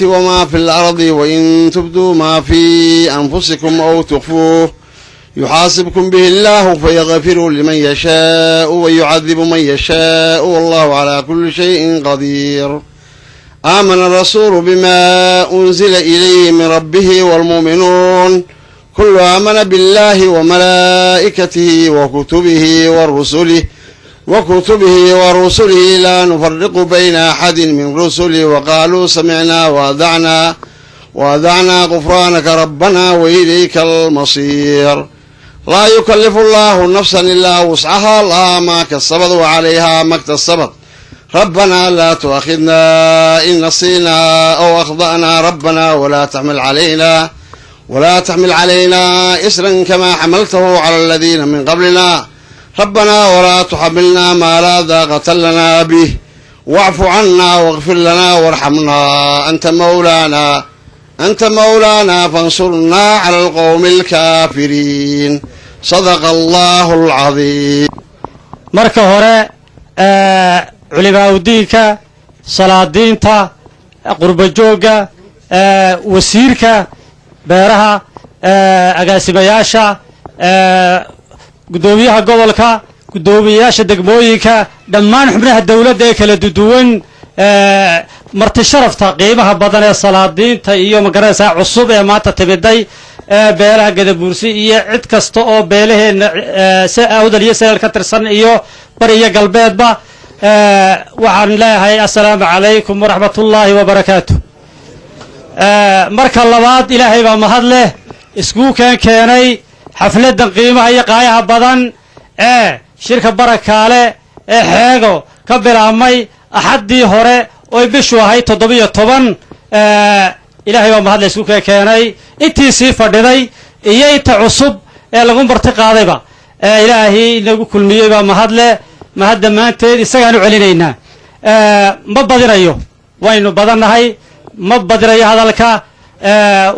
السماوات وما في الأرض وإن تبدوا ما في أنفسكم أو تخفوه يحاسبكم به الله فيغفر لمن يشاء ويعذب من يشاء والله على كل شيء قدير. آمن الرسول بما أنزل إليه من ربه والمؤمنون كل آمن بالله وملائكته وكتبه ورسله لا نفرق بين أحد من رسله وقالوا سمعنا وأطعنا غفرانك ربنا وإليك المصير. لا يكلف الله نفسا إلا وسعها لها ما كسبت وعليها ما اكتسبت ربنا لا تؤاخذنا إن نسينا أو أخطأنا ربنا ولا تحمل علينا إسرا كما حملته على الذين من قبلنا ربنا ولا تحملنا ما لا طاقة لنا به واعف عنا واغفر لنا وارحمنا أنت مولانا فانصرنا على القوم الكافرين. صدق الله العظيم. marka hore culimaa udiinka salaadiinta qurba jooga wasiirka beeraha agaasimayaasha gudoomiyaha gobolka gudoomiyaasha degmooyinka dhammaan xubnaha dawladda ee kala duwan marti sharafta qiimaha badan ee salaadiinta iyo magaranaysa cusub ee maanta timiday beelaha gadabuursi iyo cid kasta oo beelaheena awdal iyo seel ka tirsan iyo bariya galbeedba waxaan leeyahay assalaamu calaykum waraxmatullaahi wabarakaatuh. marka labaad ilaahay baa mahad leh isku keenay xafladan qiimaha iyo qaayaha badan ee shirka barakaale ee xeego ka bilaabmay axaddii hore oo bishu ahayd 17 ilaahay baa mahad leh isku keenay intii sii fadhiday iyo inta cusub ee lagu marti qaadayba ilaahay inagu kulmiyay baa mahad leh mahad dhammaanteed isagaan u celinaynaa. ma badinayo waynu badannahay ma badinayo hadalka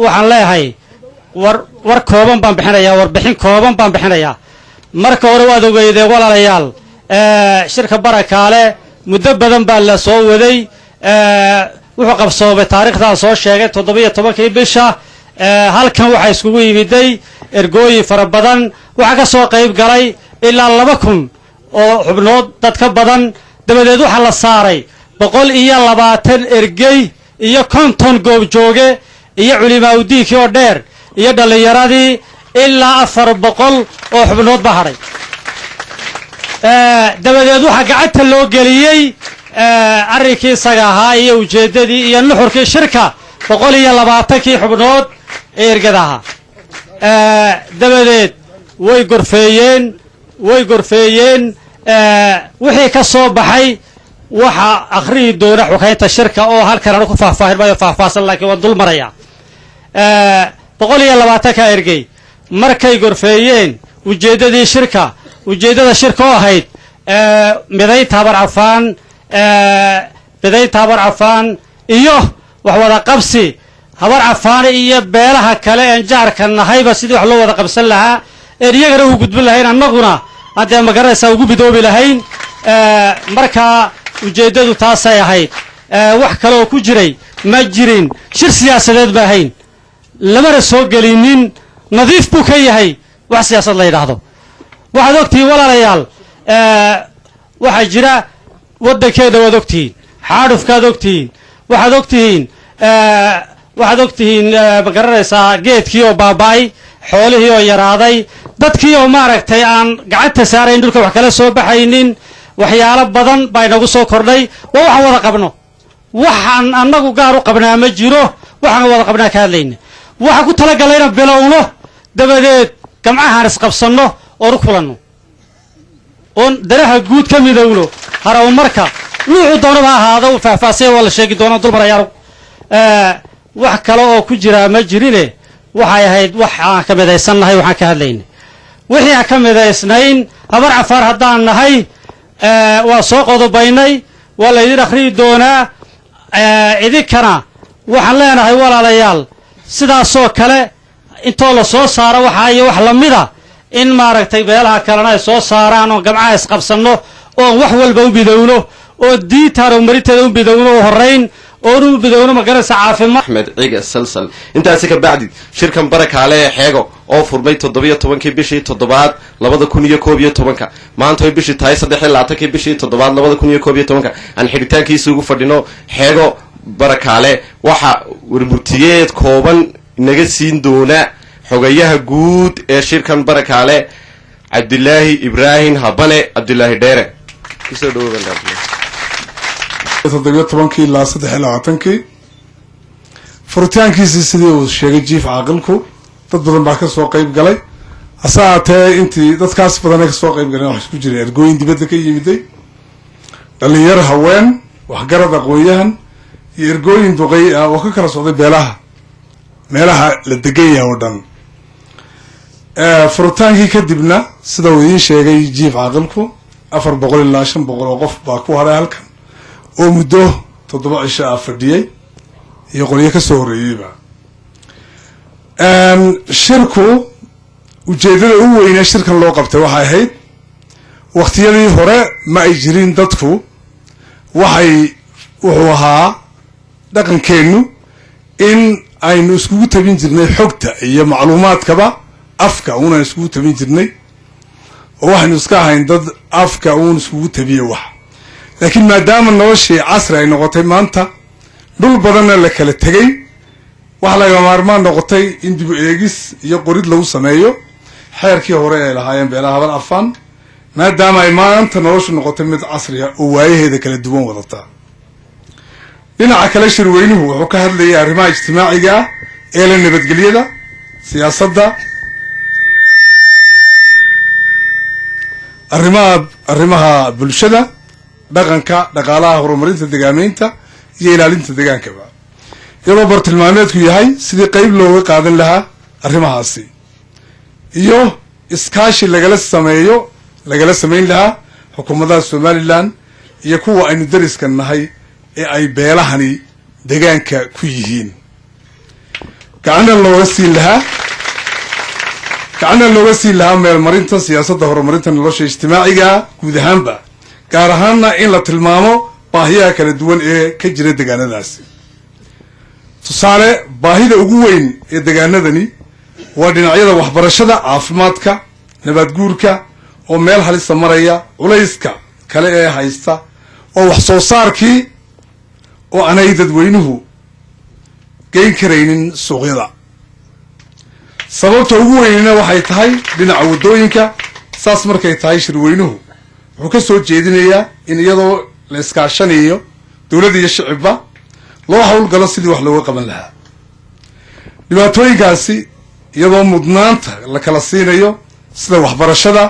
waxaan leeyahay war kooban baan bixinayaa warbixin kooban baan bixinayaa. marka hore waad ogeydeen walaalayaal shirka barakaale muddo badan baa la soo waday wuxuu qabsoomay taariikhdan soo sheegay 17 bisha halkan waxa iskugu yimiday ergooyin fara badan waxa ka soo qayb galay ilaa 2000 oo xubnood dad ka badan dabadeed waxa la saaray 120 ergey iyo 50 goob jooge iyo culimaa udiinkii oo dheer iyo dhalinyaradii ilaa 400 oo xubnood ba haray dabadeed waxa gacanta loo geliyay arrinkii isaga ahaa iyo ujeedadii iyo nuxurkii shirka 120 xubnood ee ergada ahaa dabadeed way gorfeeyeen wixii ka soo baxay waxa akhriyi doona xukaynta shirka oo halkan aan ku faahfaahin laakiin waan dul marayaa 120 ka ergey markay gorfeeyeen ujeedada shirka oo ahayd midaynta habar cafaan iyo wax wada qabsi habar cafaan iyo beelaha kale ee jaarka nahayba sidii wax loo wada qabsan lahaa ee iyagana u gudbin lahayn annaguna hadda magaranaysa ugu bidoobi lahayn marka ujeedadu taasay ahayd wax kale oo ku jiray ma jirin shir siyaasadeed ba ahayn lamana soo gelinin nadiif buu ka yahay wax siyaasad la yiraahdo. waxaad ogtihiin walaalayaal waxa jira waddankeena waad ogtihiin xaadufkaad ogtihiin waxaad ogtihiin magaranaysaa geedkii oo baaba'ay xoolihii oo yaraaday dadkii oo maaragtay aan gacanta saarayn dhulka wax kala soo baxaynin waxyaalo badan baa inagu soo kordhay waa waxaan wada qabno waxaan annagu gaar u qabnaa ma jiro waxaan wada qabnaa ka hadlayna waxaan ku talagalayna bilowno dabadeed gamcahaan isqabsanno oo rukulanno oon daraha guud ka midowno haraw marka nuuxu doonaba ahaado u faahfaahsay wala sheegi doono dulmarayaal wax kale oo ku jira ma jirine waxay ahayd wax aan ka midaysanahay waxaan ka hadlaynay wixii aan ka midaysnayn habar cafaar haddaan nahay waa soo qodobaynay waa la idin akhriyi doonaa idinkana waxaan leenahay walaalayaal sidaasoo kale intoo la soo saaro waxaa iyo wax lamida in maaragtay beelaha kalena ay soo saaraan oo gamcaha isqabsanno oon wax walba u bidowno oo diintaan oo marinteeda u bidowno oo horrayn oonu bidowna magaraysa caafimaad Ahmed Ciga Salsal intaasi ka bacdi shirkan barakaale xeego oo furmay 17 bishii 7 2011 maanta way bishii tahay 23 bishii 7 2011 aan xiritaankiisa ugu fadhino xeego barakaale waxa warmurtiyeed kooban naga siin doona xogayaha guud ee shirkan barakaale Abdullahi Ibrahim Habane Abdullahi Dheere kisoo dhawaan tobankii ilaa 23 furitaankiisii sidii uu sheegay jiif caaqilku dad badan baa ka soo qayb galay asaatee intii dadkaas badan ka soo qayb galeen wax isku jiray ergooyin dibadda ka yimiday dhalinyaro haween waxgarad aqoonyahan iyo ergooyin duqay ah oo ka kala socday beelaha meelaha la degan yahay oo dhan furitaankii kadibna sida uu idiin sheegay jiif caaqilku 400 ilaa 500 oo qof baa ku haray halkan oo muddo 7 cisho fadhiyay iyo qoliyo ka soo horeeyayba shirku ujeedada ugu weyn ee shirkan loo qabtay waxay ahayd waqtiyadii hore ma ay jirin dadku wuxuu ahaa dhaqankeenu in aynu iskugu tabin jirnay xogta iyo macluumaadkaba afka uuna iskugu tabin jirnay oo waxaynu iska ahayn dad afka uun iskugu tabiyo wax laakiin maadaama noloshii casri ay noqotay maanta dhul badanna la kala tegay waxa laga maarmaan noqotay in dib u eegis iyo qorid lagu sameeyo xeerkii hore ee lahaayeen beelaha Habar Afaan maadaama ay maanta noloshu noqotay mid casri ah oo waayaheeda kala duwan wadata dhinaca kale shirweynuhu wuxuu ka hadlayay arrimaha ijtimaaciga ah ee la nabadgelyada siyaasadda arrimaha bulshada dhaqanka dhaqaalaha horumarinta deegaamaynta iyo ilaalinta deegaankaba iyadoo bartilmaameedku yahay sidii qayb looga qaadan lahaa arrimahaasi iyo iskaashi lagala samayn lahaa xukuumadaha Somaliland iyo kuwa aynu dariska nahay ee ay beelahani deegaanka ku yihiin gacana looga siin lahaa meelmarinta siyaasadda horumarinta nolosha ijtimaaciga guud ahaanba gaar ahaanna in la tilmaamo baahiyaha kala duwan ee ka jira deegaanadaasi tusaale baahida ugu weyn ee deegaanadani waa dhinacyada waxbarashada caafimaadka nabad guurka oo meel halisa maraya culayska kale ee haysta oo wax soo saarkii oo aanay dadweynuhu geyn karaynin suuqyada sababta ugu weynina waxay tahay dhinaca wadooyinka saas markay tahay shirweynuhu wuxuu ka soo jeedinayaa in iyadoo la iskaashanayo dawladda iyo shacabba loo hawlgalo sidii wax looga qaban lahaa dhibaatooyinkaasi iyadoo mudnaanta la kala siinayo sida waxbarashada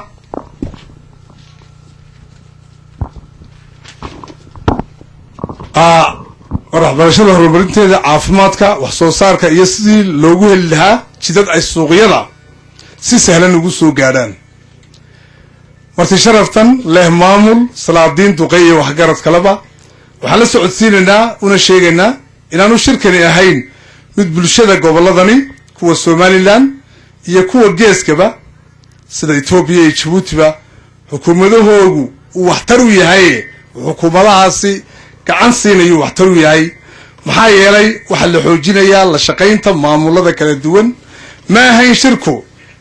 waxbarashada horumarinteeda caafimaadka wax soo saarka iyo sidii loogu heli lahaa jidad ay suuqyada si sahlan ugu soo gaadhaan marti sharaftan leh maamul salaadiin duqay iyo waxgarad kaleba waxaan la socodsiinaynaa una sheegaynaa inaanu shirkani ahayn mid bulshada gobolladani kuwa Somaliland iyo kuwa geeskaba sida Ethiopia iyo Djibouti xukuumadahoodu uu waxtar u yahay xukuumadahaasi gacan siinayo waxtar u yahay maxaa yeelay waxa la xoojinayaa la shaqaynta maamulada kala duwan ma ahayn shirku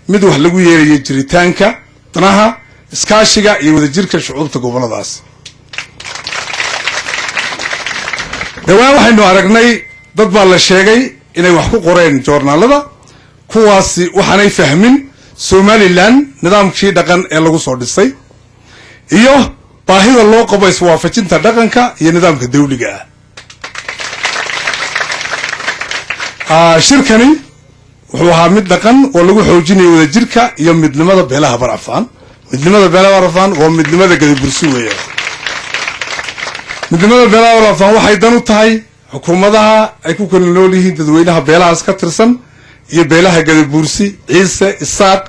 mid wax lagu yeerayo jiritaanka danaha iskaashiga iyo wadajirka shucuubta goboladaas dhawaan waxaynu aragnay dad baa la sheegay inay wax ku qoreen joornaalada kuwaasi waxaanay fahmin Somaliland nidaamkii dhaqan ee lagu soo dhisay iyo baahida loo qabo iswaafajinta dhaqanka iyo nidaamka dawliga shirkani wuxuu ahaa mid dhaqan oo lagu xoojinayo wadajirka iyo midnimada beelaha Habar Afaan waa midnimada Gadabursi weeyaan midnimada beelaha Habar Afaan waxay dan u tahay xukuumadaha ay ku kala nool yihiin dadweynaha beelahaas ka tirsan iyo beelaha Gadabursi Ciise Isaaq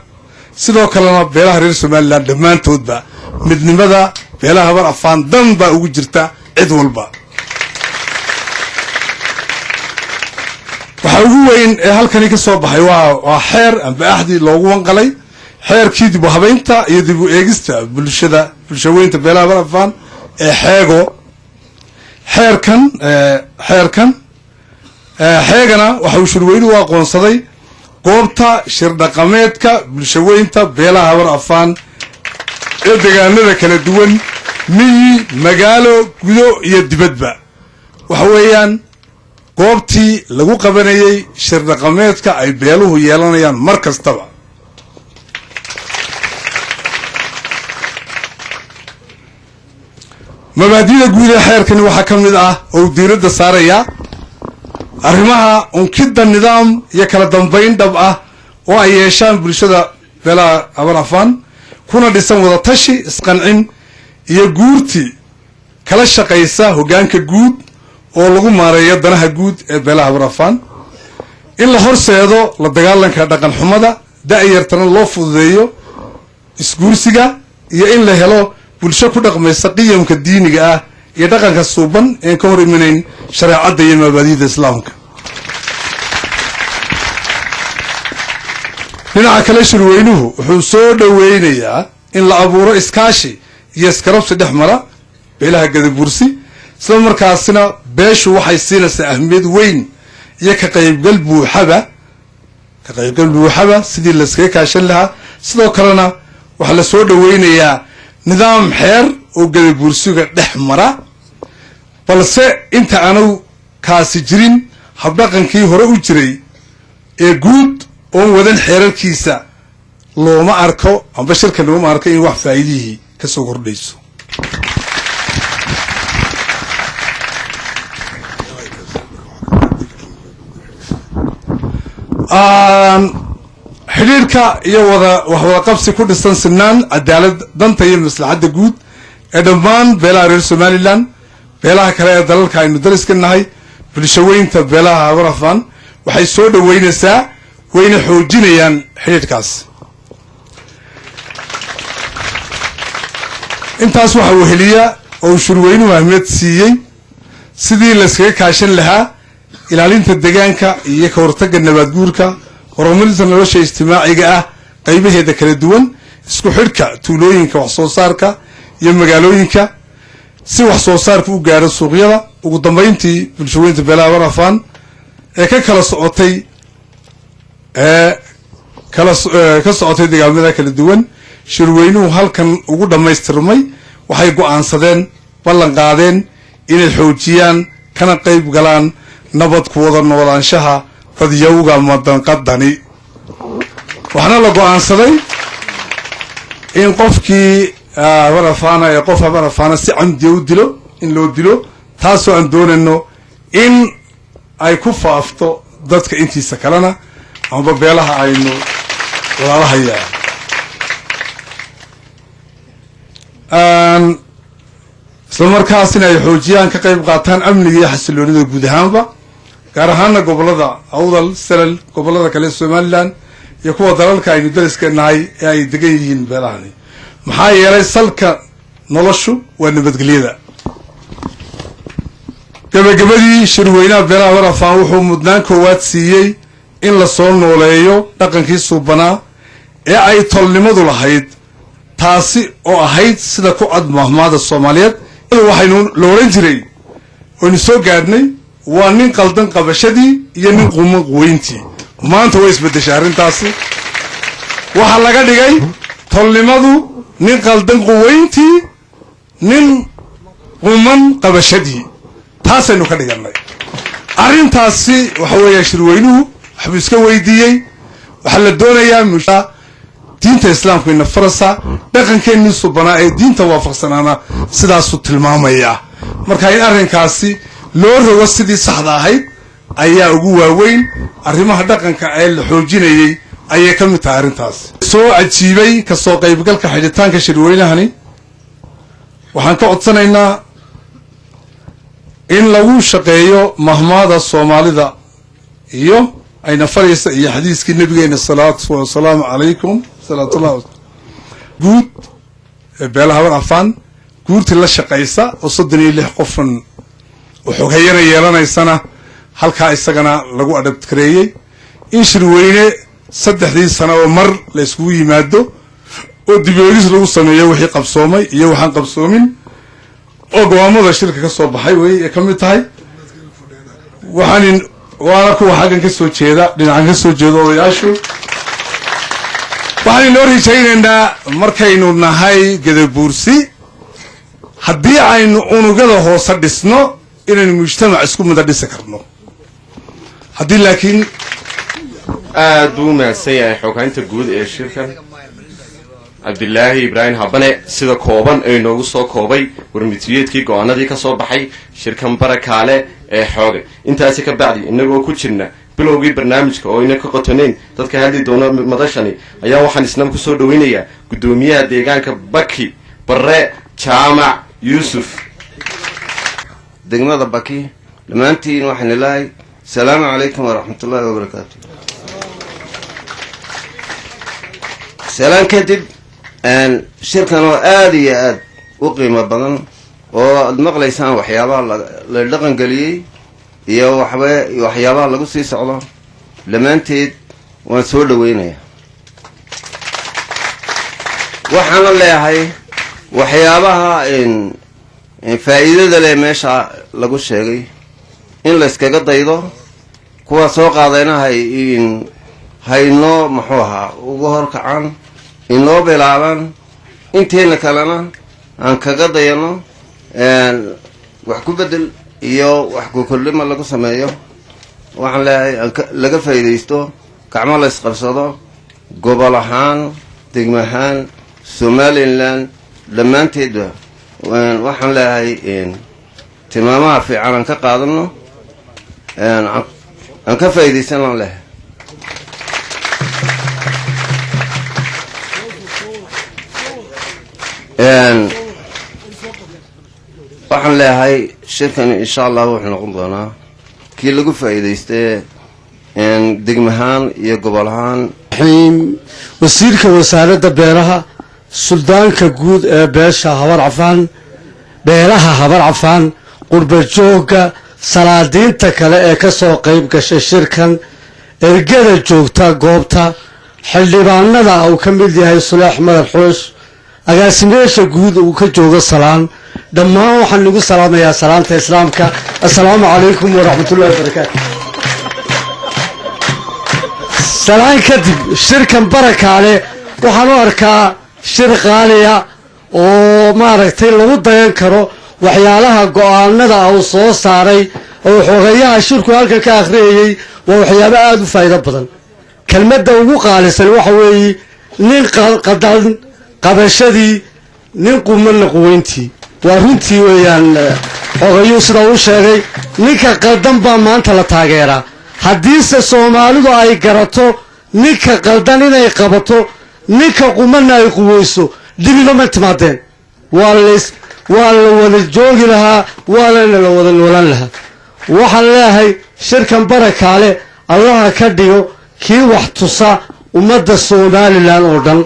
sidoo kalena beelaha reer Somaliland dhamaantoodba midnimada beelaha Habar Afaan dan baa ugu jirta cid walba waxa ugu weyn ee halkani ka soo baxay waa xeer amba ahdi loogu wanqalay xeerkii dib u habeynta iyo dib u eegista bulshada bulshaweynta beelaha Habar Afaan ee xeegana waxa uu shirweynuhu aqoonsaday goobta shir dhaqameedka bulshaweynta beelaha habar afaan ee deegaanada kala duwan miyi magaalo gudo iyo dibadba waxa weeyaan goobtii lagu qabanayay shir dhaqameedka ay beeluhu yeelanayaan mar kastaba mabaadi'da guud ee xeerkani waxaa ka mid ah oo diiradda saaraya arrimaha unkidda nidaam iyo kala dambayn dhab ah oo ay yeeshaan bulshada beelaha habar afaan kuna dhisan wadatashi isqancin iyo guurti kala shaqaysa hoggaanka guud oo lagu maareeyo danaha guud ee beelaha habar afaan in la horseedo la dagaalanka dhaqan xumada da'yartana loo fududeeyo isguursiga iyo in la helo bulsho ku dhaqmaysa qiyamka diiniga ah iyo dhaqanka suuban een ka hor imanayn shareecadda iyo mabaadi'da islaamka dhinaca kale shirweynuhu wuxuu soo dhoweynayaa in la abuuro iskaashi iyo iskarabsi dhex mara beelaha gadabursi isla markaasina beeshu waxay siinaysaa ahmiyad weyn iyo ka qaybgal buuxaba sidii layskaga kaashan lahaa sidoo kalena waxaa la soo dhoweynayaa nidaam xeer oo gadabursiga dhex mara balse inta aanu kaasi jirin habdhaqankii hore u jiray ee guud oon wadan xeerarkiisa looma arko amba shirka looma arko in wax faa'iidihii ka soo kordhayso xidhiirka iyo waxwada qabsi ku dhisan sinaan cadaalad danta iyo maslaxadda guud ee dhammaan beelaha reer somalilan beelaha kale ee dalalka aynu dariska nahay bulshaweynta beelaha habar afaan waxay soo dhoweynaysaa wayna xoojinayaan xidhiidhkaas intaas waxaa weheliya oo shirweynuhu ahmiyad siiyey sidii layskaga kaashan lahaa ilaalinta deegaanka iyo ka hortagga nabaad guurka horumarinta nolosha ijtimaaciga ah qaybaheeda kala duwan isku xidhka tuulooyinka wax soo saarka iyo magaalooyinka si wax soo saarka u gaadho suuqyada ugu dambayntii bulshaweynta beelaha habar afaan ee ka socotay deegaamada kala duwan shirweynuhu halkan ugu dhammaystirmay waxay go'aansadeen ballan qaadeen inay xoojiyaan kana qayb galaan nabad ku wada noolaanshaha dadyawga madanqadani waxaana la go'aansaday in qofkii habar afaana ee qof habar afaana si camdiya u dilo in loo dilo taasoo aan doonayno in ay ku faafto dadka intiisa kalena amba beelaha aynu walaalahayaa isla markaasina ay xoojiyaan ka qayb qaataan amniga iyo xasiloonida guud ahaanba gaar ahaana gobolada awdal salal gobolada kale somalilan iyo kuwa dalalka aynu dariska nahay ee ay degan yihiin beelahani maxaa yeelay salka noloshu waa nabadgelyada gabagabadii shirweynaha beelaha habar afaan wuxuu mudnaan koowaad siiyey in la soo nooleeyo dhaqankii suubanaa ee ay tolnimadu lahayd taasi oo ahayd sida ku cad mahmaada soomaaliyeed waxaynu la oran jiray waynu soo gaadhnay waa nin qaldan qabashadii iyo nin quman quweyntii maanta way isbedeshay arrintaasi waxaa laga dhigay tolnimadu nin qaldan quweyntii nin quman qabashadii taasaynu ka dhigannay arrintaasi waxa weeya shirweynuhu waxbuu iska weydiiyey waxaa la doonayaa diinta islaamku ina farasa dhaqankeennii subanaa ee diinta waafaqsanaana sidaasuu tilmaamaya marka in arrinkaasi loo rogo sidii saxda ahayd ayaa ugu waaweyn arrimaha dhaqanka ee la xoojinayay ayay ka mid tahay arrintaasi soo cajiibay kasoo qaybgalka xidhitaanka shirweynahani waxaan ka codsanaynaa in lagu shaqeeyo mahmaada soomaalida iyo ayna faraysa iyo xadiiskii nabigeena salaatu wasalaamu calaykum salaatullah guud beelaha habar afaan guurtii la shaqaysa oo 36 qofan oo xoghayana yeelanaysana halkaa isagana lagu adabtkareeyey in shirweyne 3 sano oo mar la iskugu yimaado oo dibeegis lagu sameeyo wixii qabsoomay iyo waxaan qabsoomin oo go'aamada shirka ka soo baxay way ka mid tahay waana kuwa xaggan ka soo jeeda dhinacan ka soo jeeda odayaashu waxaan inoo rajaynaynaa markaynu nahay gadabuursi haddii aynu unugada hoose dhisno inaynu mujtamac isku mida dhisi karno haddii laakiin aad buu mahadsan yahay xoghaynta guud ee shirkan cabdilaahi ibraahim habane sida kooban ee inoogu soo koobay warmitiyeedkii go-aanadii ka soo baxay shirkan barakaale ee xooga intaasi ka bacdi inagoo ku jirna bilowgii barnaamijka oo ayna ka qotonayn dadka hadli doona madashani ayaa waxaan isna ku soo dhaweynayaa guddoomiyaha deegaanka baki barre jaamac yuusuf degmada baki dhammaantiin waxaan ilaahay asalaamu calaykum waraxmatullaahi wabarakaatu salaan kadib shirkan oo aada iyo aada u qiimo badan oo aad maqlaysaan waxyaabaha la dhaqangeliyey iyo waxyaabaha lagu sii socdo dhammaanteed waan soo dhaweynayaa waxaana leeyahay waxyaabaha faa'iidada leh meesha lagu sheegay in layskaga daydo kuwa soo qaadayna haynoo muxuu ahaa uga horkacaan inoo bilaabaan inteena kalena aan kaga dayano wax ku bedel iyo wax ku kordhima lagu sameeyo waxaan leeyahay laga faa'iidaysto gacmo la isqabsado gobol ahaan degmo ahaan somaliland dhammaanteedba waxaan leeyahay tilmaamaha fiican aan ka qaadano aan ka faa'iidaysanaan leeyahay waxaan leeyahay shirkan insha allah wuxuu noqon doonaa kii lagu faa'iidaystay degmahaan iyo gobol ahaan wasiirka wasaaradda beeraha suldaanka guud ee beesha habar cafaan beelaha habar cafaan qurbajooga salaadiinta kale ee ka soo qayb gashay shirkan ergada joogta goobta xildhibaanada uu ka mid yahay suleex madar xoosh agaasimeyaasha guud uu ka joogo salaan dhammaan waxaan nagu salaamayaa salaanta islaamka assalaamu calaykum waraxmatullahi wabarakaatu salaan kadib shirkan barakaale waxaan u arkaa shir qaaliya oo maaragtay lagu dayan karo waxyaalaha go-aanada uu soo saaray oo xogayaha shirku halkan ka akhriyayey waa waxyaabo aada u faa'iido badan kelmadda ugu qaalisan waxa weeye nin qadan qabashadii nin qumanna quweyntii waa runtii weeyaan xogayuu sida uu sheegay ninka qaldan baa maanta la taageeraa haddiise soomaalidu ay garato ninka qaldan inay qabato ninka qumanna ay quweyso dibinama timaadeen waa la wada joogi lahaa waana la wada noolaan lahaa waxaan leeyahay shirkan barakaale allaha ka dhigo kii wax tusa ummadda somalilan oo dhan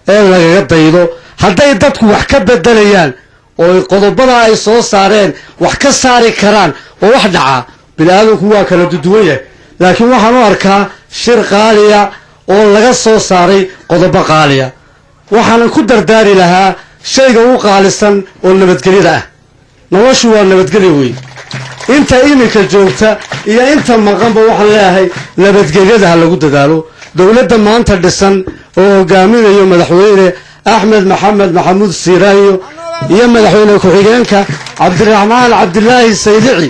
ee lagaga daydo hadday dadku wax ka bedelayaan oo qodobada ay soo saareen wax ka saari karaan oo wax dhacaa bini-aadanku waa kala duwan yahay laakiin waxaan u arkaa shir qaaliya oo laga soo saaray qodobo qaaliya waxaanan ku dardaari lahaa shayga u qaalisan oo nabadgelyada ah noloshu waa nabadgelya wey inta iminka joogta iyo inta maqanba waxaan leeyahay nabadgelyada ha lagu dadaalo dowladda maanta dhisan oo hogaaminayo madaxweyne axmed maxamed maxamuud siiraayo iyo madaxweyne ku-xigeenka cabdiraxmaan cabdilaahi saydici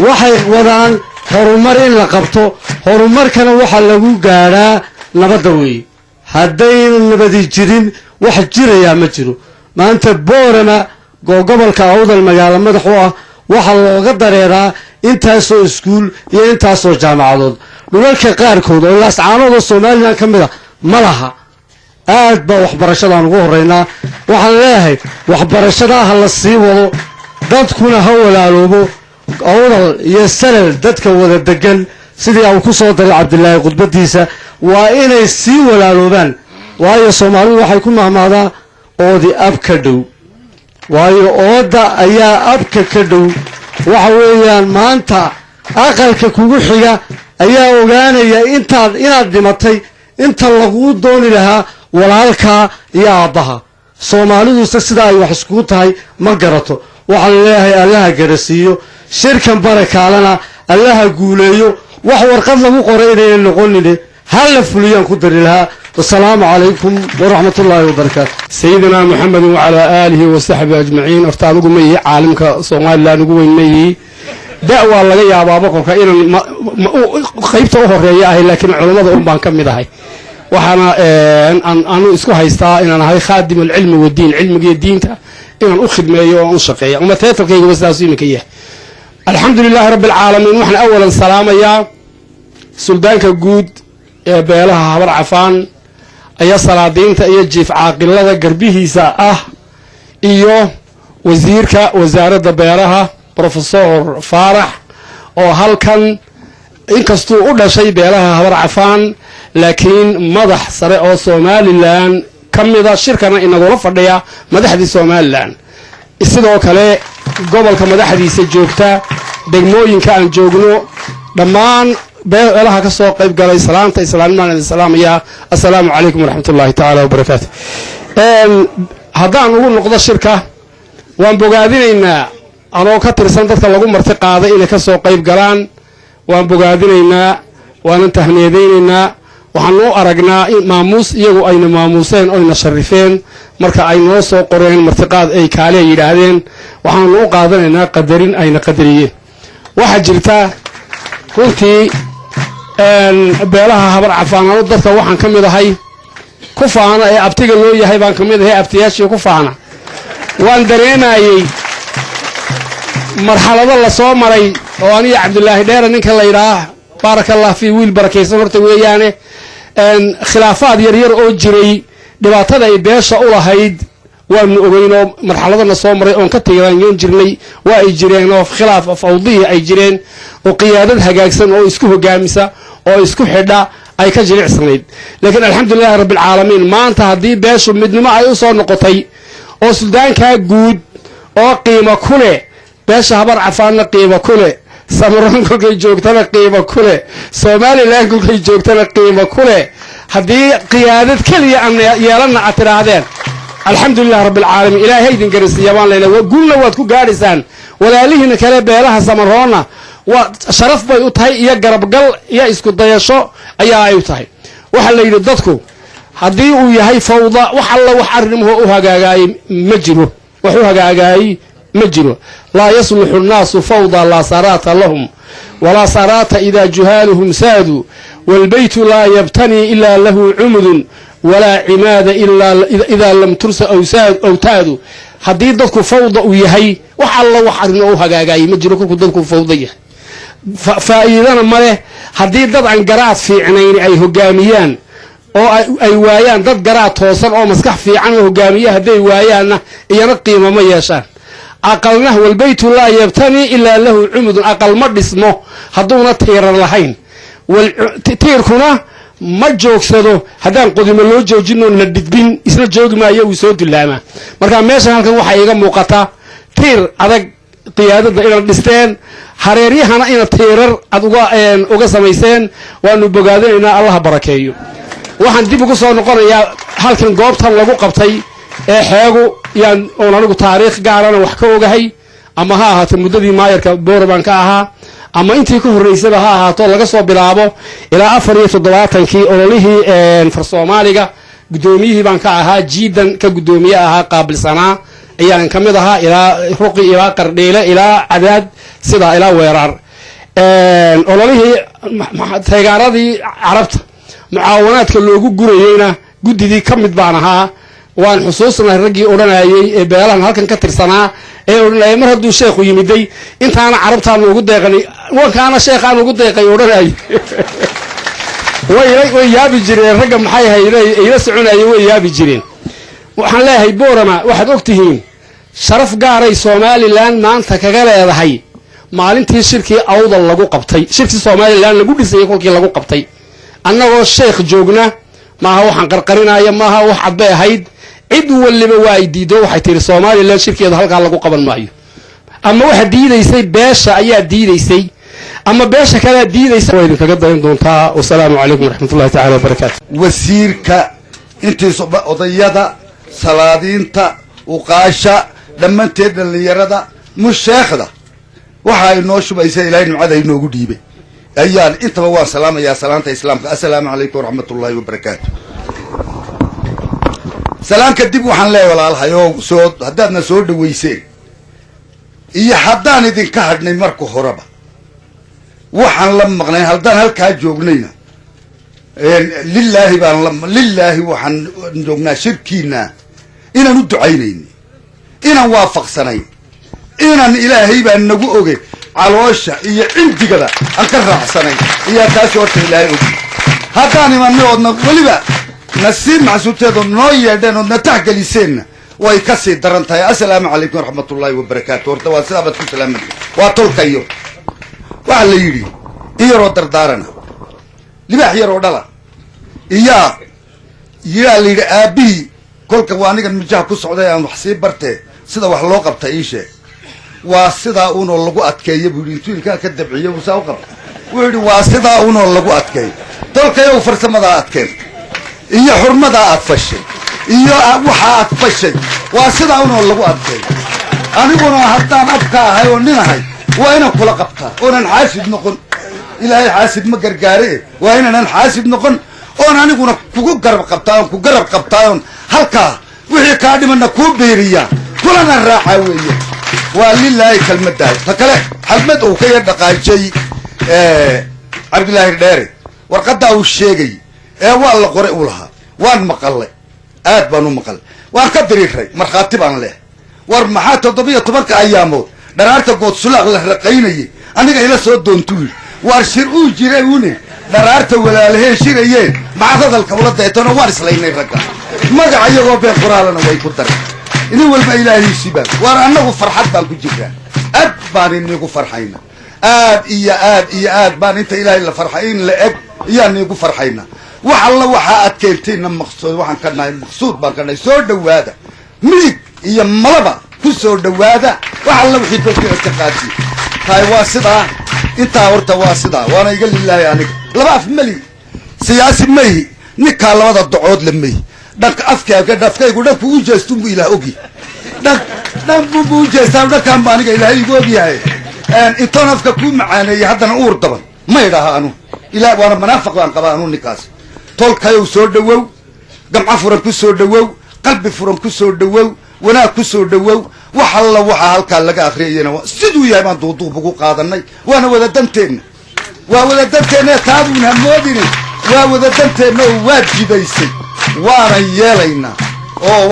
waxay wadaan horumar in la qabto horumarkana waxaa lagu gaadhaa nabadda weeye haddaynu nabadi jirin wax jirayaa ma jiro maanta boorama gobolka awdal magaalo madax u ah waxaa looga dareeraa intaasoo iskuul iyo intaasoo jaamacadood dhulalka qaarkood oo laascaanoodoo somalilan ka mid a ma laha aad baa waxbarashadaan ugu horeynaa waxaan leeyahay waxbarashadaa ha la sii wado dadkuna ha walaaloobo awdal iyo salal dadka wada degan sidii uu ku soo daray cabdilaahi khudbadiisa waa inay sii walaaloobaan waayo soomaalidu waxay ku mahmaadaa oodi ab ka dhow waayo ooda ayaa abka ka dhow waxa weeyaan maanta aqalka kugu xiga ayaa ogaanaya inaad dhimatay inta laguu dooni lahaa walaalkaa iyo aabbaha soomaaliduse sida ay wax iskugu tahay ma garato waxaan leeyahay allaha garasiiyo shirkan barakaalena allaha guuleeyo wax warqad lagu qoray inayna noqonine hal la fuliyaan ku dari lahaa wasalaamu calaykum waraxmatullaahi wabarakaatu sayidina maxamed wacalaa aalihi wasaxbi ajmaciin horta adigu ma yihi caalimka somalilan ugu weyn ma yihi da' waa laga yaabaa boqorka inaan qaybta u horeeya ahay laakiin culammada un baan ka mid ahay waxaana anu isku haystaa inaan ahay khaadim alcilmi wadiin cilmigiiyo diinta inaan u khidmeeyo oo aan u shaqeeyo ama teetarkaygaba sidaas iminka yahay alxamdu lilaahi rabbi alcaalamiin waxaan awalan salaamayaa suldaanka guud ee beelaha habar cafaan ayaa salaadiinta iyo jiif caaqilada garbihiisa ah iyo wasiirka wasaaradda beeraha profesor faarax oo halkan inkastuu u dhashay beelaha habar cafaan laakiin madax sare oo somalilan ka mida shirkana inagula fadhiya madaxdii somalilan sidoo kale gobolka madaxdiisa joogta degmooyinka aan joogno dhammaan beelaha ka soo qayb galay salaanta islaamnimada idin salaamaya assalaamu calaykum waraxmatullaahi tacaala wabarakaatu haddaan ugu noqdo shirka waan bogaadinaynaa anoo ka tirsan dadka lagu marti qaaday inay ka soo qayb galaan waan bogaadinaynaa waanan tahniyadaynaynaa waxaan u aragnaa in maamuus iyagu ayna maamuuseen oyna sharifeen marka ay noo soo qoreen martiqaad ay kaale yidhaahdeen waxaanu u qaadanaynaa qadarin ayna qadariyeen waxaa jirta runtii beelaha habar cafaanano dadka waxaan ka mid ahay ku faana ee abtiga loo yahay baan ka mid ahay abtiyaashii ku faana waan dareemayey marxalado la soo maray oo aniga cabdulaahi dheere ninka la yidhaah baarakallah fii wiil barakaysan horta weeyaane khilaafaad yaryar oo jiray dhibaatada ay beesha u lahayd waanu ogeynoo marxaladana soo maray oon ka tiiraanyoon jirnay waa ay jireen oo khilaaf fawdihi ay jireen oo qiyaadad hagaagsan oo isku hogaamisa oo isku xidha ay ka jilicsanayd laakiin alxamdulilahi rabbialcaalamiin maanta haddii beeshu midnimo ay u soo noqotay oo suldaankaa guud oo qiimo ku leh beesha habar cafaanna qiimo ku leh samaroon kolkay joogtana qiimo ku leh somalilan kolkay joogtana qiimo ku leh haddii qiyaadad keliya aan yeelanna aad tidhaahdeen alxamdulilahi rabbialcaalamiin ilaahay idin garisiiya baan leynaa gulna waad ku gaadhaysaan walaalihiina kale beelaha samaroonna waa sharaf bay u tahay iyo garabgal iyo isku dayasho ayaa ay u tahay waxaa la yidhi dadku haddii uu yahay fawda wax alla wax arrimuhu u hagaagaayey ma jiro wax u hagaagaayey ma jiro laa yasluxu nnaasu fawda laa saraata lahum walaa saraata idaa juhaaluhum saadu waalbeytu laa yabtanii ilaa lahu cumudun walaa cimaada idaa lam tursa awtaadu haddii dadku fawda uu yahay wax alla wax arrimo u hagaagaayey ma jiro kolkuu dadku fawda yahay faa'iidana ma leh haddii dad aan garaad fiicnayn ay hogaamiyaan oo ay waayaan dad garaad toosan oo maskax fiican oo hogaamiya hadday waayaanna iyana qiimo ma yeeshaan aqalna walbeytu laa yabtanii ilaa lahu cumudun aqal ma dhismo hadduuna tiirar lahayn tiirkuna ma joogsado haddaan qodimo loo joojinoo na dhidbin isna joogi maayo uu soo dulaamaa marka meeshan halkan waxaa iiga muuqata tiir adag qiyaadada inaad dhisteen hareeryahana inaad tiirar aad uga samayseen waanu bogaadinaynaa allaha barakeeyo waxaan dib ugu soo noqonayaa halkan goobtan lagu qabtay ee xeegu yaan oon anigu taariikh gaarana wax ka ogahay ama ha ahaato muddadii maayarka boorabaan ka ahaa ama intii ka horraysaba ha ahaato laga soo bilaabo ilaa 74kii ololihii far soomaaliga guddoomiyihii baan ka ahaa jiidan ka guddoomiye ahaa qaabilsanaa ayaan ka mid ahaa ilaa ruqi ilaa qardhiile ilaa cadaad sidaa ilaa weeraar ololihii taageeradii carabta mucaawanaadka loogu gurayeyna guddidii ka mid baan ahaa waan xusuusnahay raggii odhanayey ee beelahan halkan ka tirsanaa ee odhanayay mar hadduu sheekhu yimiday intaana carabtaanu ugu deeqanay wankaana sheekhaan ugu deeqay odhanayay way yaabi jireen ragga maxay ahayd ila soconayay way yaabi jireen waxaan leeyahay boorama waxaad og tihiin sharaf gaaray somalilan maanta kaga leedahay maalintii shirkii awdal lagu qabtay shirkii somalilan lagu dhisayay kolkii lagu qabtay annagoo sheekh joogna maaha waxaan qarqarinaya maaha wax cad bay ahayd cid waliba waa ay diido waxay tiri somalilan shirkeeda halkaa lagu qaban maayo ama waxa diidaysay beesha ayaa diidaysay ama beesha kalea diidaysa waa idinkaga dayan doontaa wasalaamu calaykum waraxmatullahi tacala wabarakaatu wasiirka intiisa odayada salaadiinta uqaasha dhammaanteed dhallinyarada musheekhda waxa ay noo shubaysa ilaahay nimcada inoogu dhiibay ayaan intaba waan salaamayaa salaanta islaamka assalaamu calaykum waraxmatullaahi wabarakaatu salaan kadib waxaan leeyahay walaalahay oo soo haddaadna soo dhaweyseen iyo haddaan idinka hadhnay marka horeba waxaan la maqnay haddaan halkaa joognayna lilaahi waxaan joognaa shirkiina inaan u ducaynayni inaan waafaqsanayn inaan ilaahay baa nagu oge caloosha iyo cindigada aan ka raacsanayn iyaa taasi horta ilaahay ogi haddaan imanay oodna weliba nasiib maxsuubteedood noo yeedheen oodna taxgeliseenna way ka sii daran tahay assalaamu calaykum waraxmatullaahi wabarakaatu horta waa sidaabaad ku salaamay waa tolkayo waxaa la yidhi in yaroo dardaarana libaax yaroo dhala iyaa la yidhi aabbihii kolka waa anigan mijaha ku socday aan wax sii bartee sida wax loo qabta ii sheeg waa sidaa unoo lagu adkeeya buu yidhi intuu ilkaa ka dabciyo saa u qabta wuxuu yidhi waa sidaa unoo lagu adkeeyo tolkayow farsamadaa adkeen iyo xurmadaa aad fashay iyo waxa aad fashay waa sidaa unoo lagu adkeeyo aniguna haddaan abka ahay oo nin ahay waa inaan kula qabtaa oonan xaasid noqon ilaahay xaasid ma gargaare waa inaanan xaasid noqon oon aniguna kugu garab qabtaa oon ku garab qabtaa oon halkaa wixii kaa dhimana kuu beeriyaa kulana raacaa weeye waa lilaahi kelmaddahay ta kale xalmad uu ka yar dhaqaajay cabdilaahi dheere warqaddaa uu sheegay waa la qoray uu lahaa waan maqallay aad baan u maqallay waan ka diriiray markhaati baan leh war maxaa 17 ayaamood dharaarta good sulaaq la raqaynayay aniga ila soo doontuu yidhi waar shir uu jiray une dharaarta walaalaheen shirayeen maxaad hadalka ula daytano waan islaynay ragga magaca iyagoo been qoraalana way ku daray inin walba ilaahiisii baan waar annagu farxad baan ku jirraa aad baan inigu farxayna aad baan inta ilaahay la farxay in la eg iyaan igu farxayna wax alla waxaa aad keentayna maqsuud waxaan ka nahay maqsuud baan ka nahay soo dhawaada midig iyo malaba ku soo dhawaada wax alla wixii dadka ka qaati tahay waa sidaa intaa horta waa sidaa waana iga lilaahi aniga laba af mali siyaasi mayi ninkaa labada docood la mayi dhanka afkaygu dhanku u jeestun buu ilaah ogi dhanbuu u jeestaan dhankaan ba aniga ilaahay igu ogyahay intoon afka kuu macaaneeyey haddana uur daban ma idhaha anu ilaa waana manaafiq baan qabaa anu ninkaas tolkayow soo dhawow gamco furan ku soo dhawow qalbi furan ku soo dhawow wanaag ku soo dhawow wax alla waxaa halkaa laga akhriyayana siduu yahay baan duuduub ugu qaadanay waana wada danteenna waa wada danteenna taabuun hamoodine waa wada danteenna oo waad jidaysay waanan yeelaynaa oo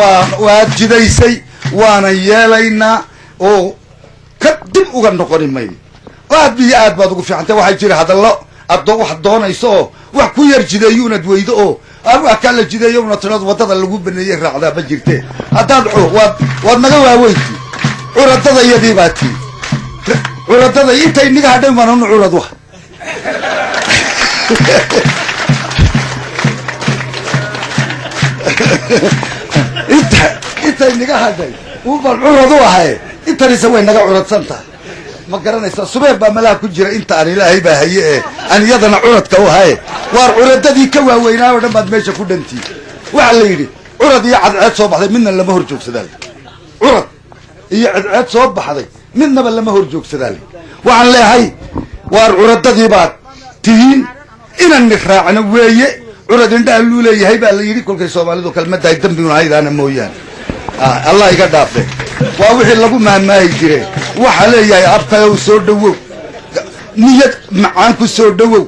waad jidaysay waanan yeelaynaa oo ka dib uga noqoni mayno aad biyo aad baad ugu fiicantay waxaa jira hadallo wax doonayso oo wax ku yar jideeyo unad weydo oo wax kaa la jideeyo una tiraad waddada lagu baneeyey raacdaa ma jirtee haddaad waad naga waaweynti curadada iyadii baa tii curadada intay niga hadhayn baan unu curad wa intay niga hadhay ubaan curad u ahay intanise way naga curadsan tahay ma garanaysaa subeer baa malaha ku jira inta aan ilaahay baa haye ee aan iyadana curadka u haye waar curadadii ka waaweynaa oo dhan baad meesha ku dhantii waxaa la yidhi curad iyo cadceed soo baxday midna lama hor joogsadaa curad iyo cadceed soo baxday midnaba lama hor joogsadaa waxaan leeyahay waar curadadii baad tihiin inaan raacno weeye curad indhaha luu leeyahay baa la yidhi kolkay soomaalidu kalmadahay dambiguna haydaana mooyaane allah iga dhaafe waa wixii lagu maahmaahi jireen waxaa leeyahay abkayow soo dhawow niyad macaan ku soo dhawow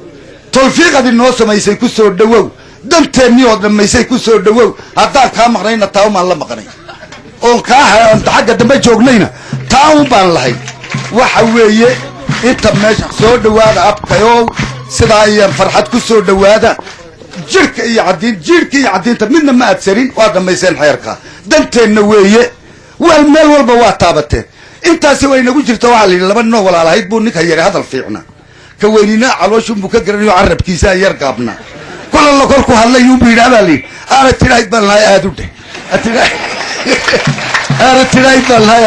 tawfiiqadii noo samaysay ku soo dhawow danteennii oo dhammaysay ku soo dhawow haddaan kaa maqnayna taa umaan la maqnay oon kaa xagga dambe joognayna taa un baan lahay waxa weeye inta meesha soo dhawaada abkayow sidaa iyo farxad ku soo dhawaada jirhka iyo caddiinta midna ma adsarin waa dhammayseen xeerka danteenna weeye wal meel walba waa taabateen intaasi way nagu jirta waxaa la yidhi laba ninoo walaalahayd buu ninka yari hadal fiicna ka weynina calooshuunbuu ka garanayo carabkiisa yar gaabna kolalla kolku hadlayuunbuu yidhaha baa la yidhi aana tidhayd baan lahay aad u dheh aana tidhayd baan lahay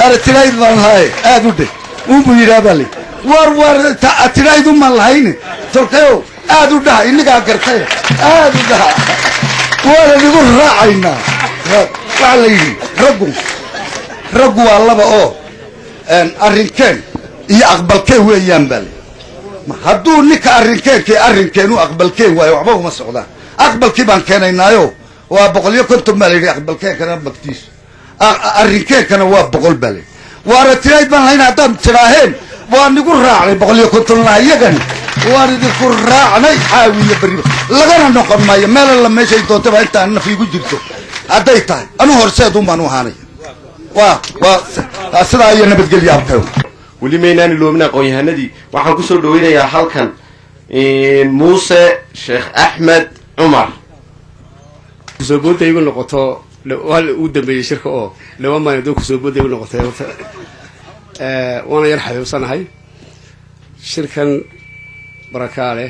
aana tidhayd baan lahay aad u dheh uunbuu yidhaha baa la yidhi war tidhayd umaan lahayne tolkayo aad u dhaha inigaa gartay aad u dhaha waana nigu raacaynaa waxaa la yidhi رجوا الله بقى أرنكين يقبل ويان بل هدو نك أرنكين وأقبل ويعبوه مسعودا أقبل بان كان ينايو وبقول يكون تمالي أقبل كان بكتيس أرنكين كان وبقول بالي وارتياي بان هنا دم تراهن ونقول راعي بقول يكون تلا يجن ونقول راعي حاوي يبري لقنا نقم ما يمال لما شيء تبع أنت أنا في وجهك أديتها أنا هرسيد وما نوهاني سدا ayana badgal yaabtay wali meynaan iloomina aqoon-yahanadii waxaan ku soo dhaweynayaa halkan Muuse Sheekh Axmed Cumar soo boodday u noqoto wal u dambeeyay shirka oo laba maalmood ku soo boodday u noqotay waana yar xayoosanahay shirkan barakaale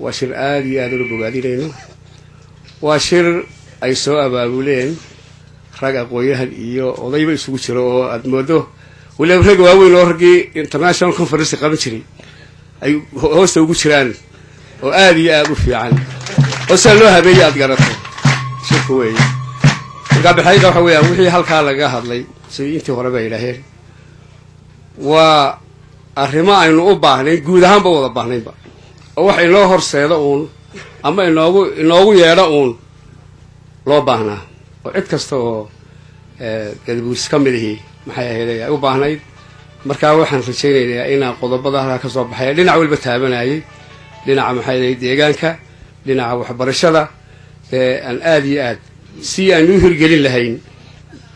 waa shir aad iyo aad u bogaadinayno waa shir ay soo abaabuleen rag aqoonyahan iyo odayba isugu jiro oo aad moodo waliba rag waaweyn oo ragii international conference qaban jiray ay hoosta ugu jiraan oo aad iyo aad u fiican oo si loo habeeyay aad garato shirku weey marka baxayda waxa weeyaan wixii halkaa laga hadlay sidii intii hore bay ilaaheen waa arrimo aynu u baahnay guud ahaan ba wada baahnaynba oo wax inoo horseeda uun ama inoogu yeedha uun loo baahnaa oo cid kasta oo gadabuus ka mid ahi maxay ahayd ay u baahnayd markaa waxaan rajaynayaa inaan qodobada halkaa ka soo baxay dhinac walba taabanayay dhinaca maxay ahayd deegaanka dhinaca waxbarashada aan aad iyo aad si aan u hirgelin lahayn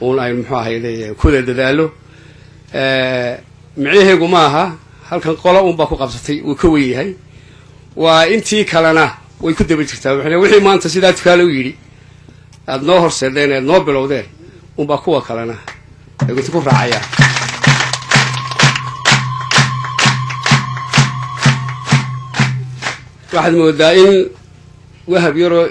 uun aynu muxuu ahayd kula dadaalo micnaheegu ma aha halkan qola uunbaa ku qabsatay uu ka weyn yahay waa intii kalena way ku daba jirtaa wixii maanta sidaa tukaale u yidhi aad noo horseedeen aad noo bilowdeen unbaa kuwa kalena ay ku raacayaan waxaad moodaa in wahab yaroo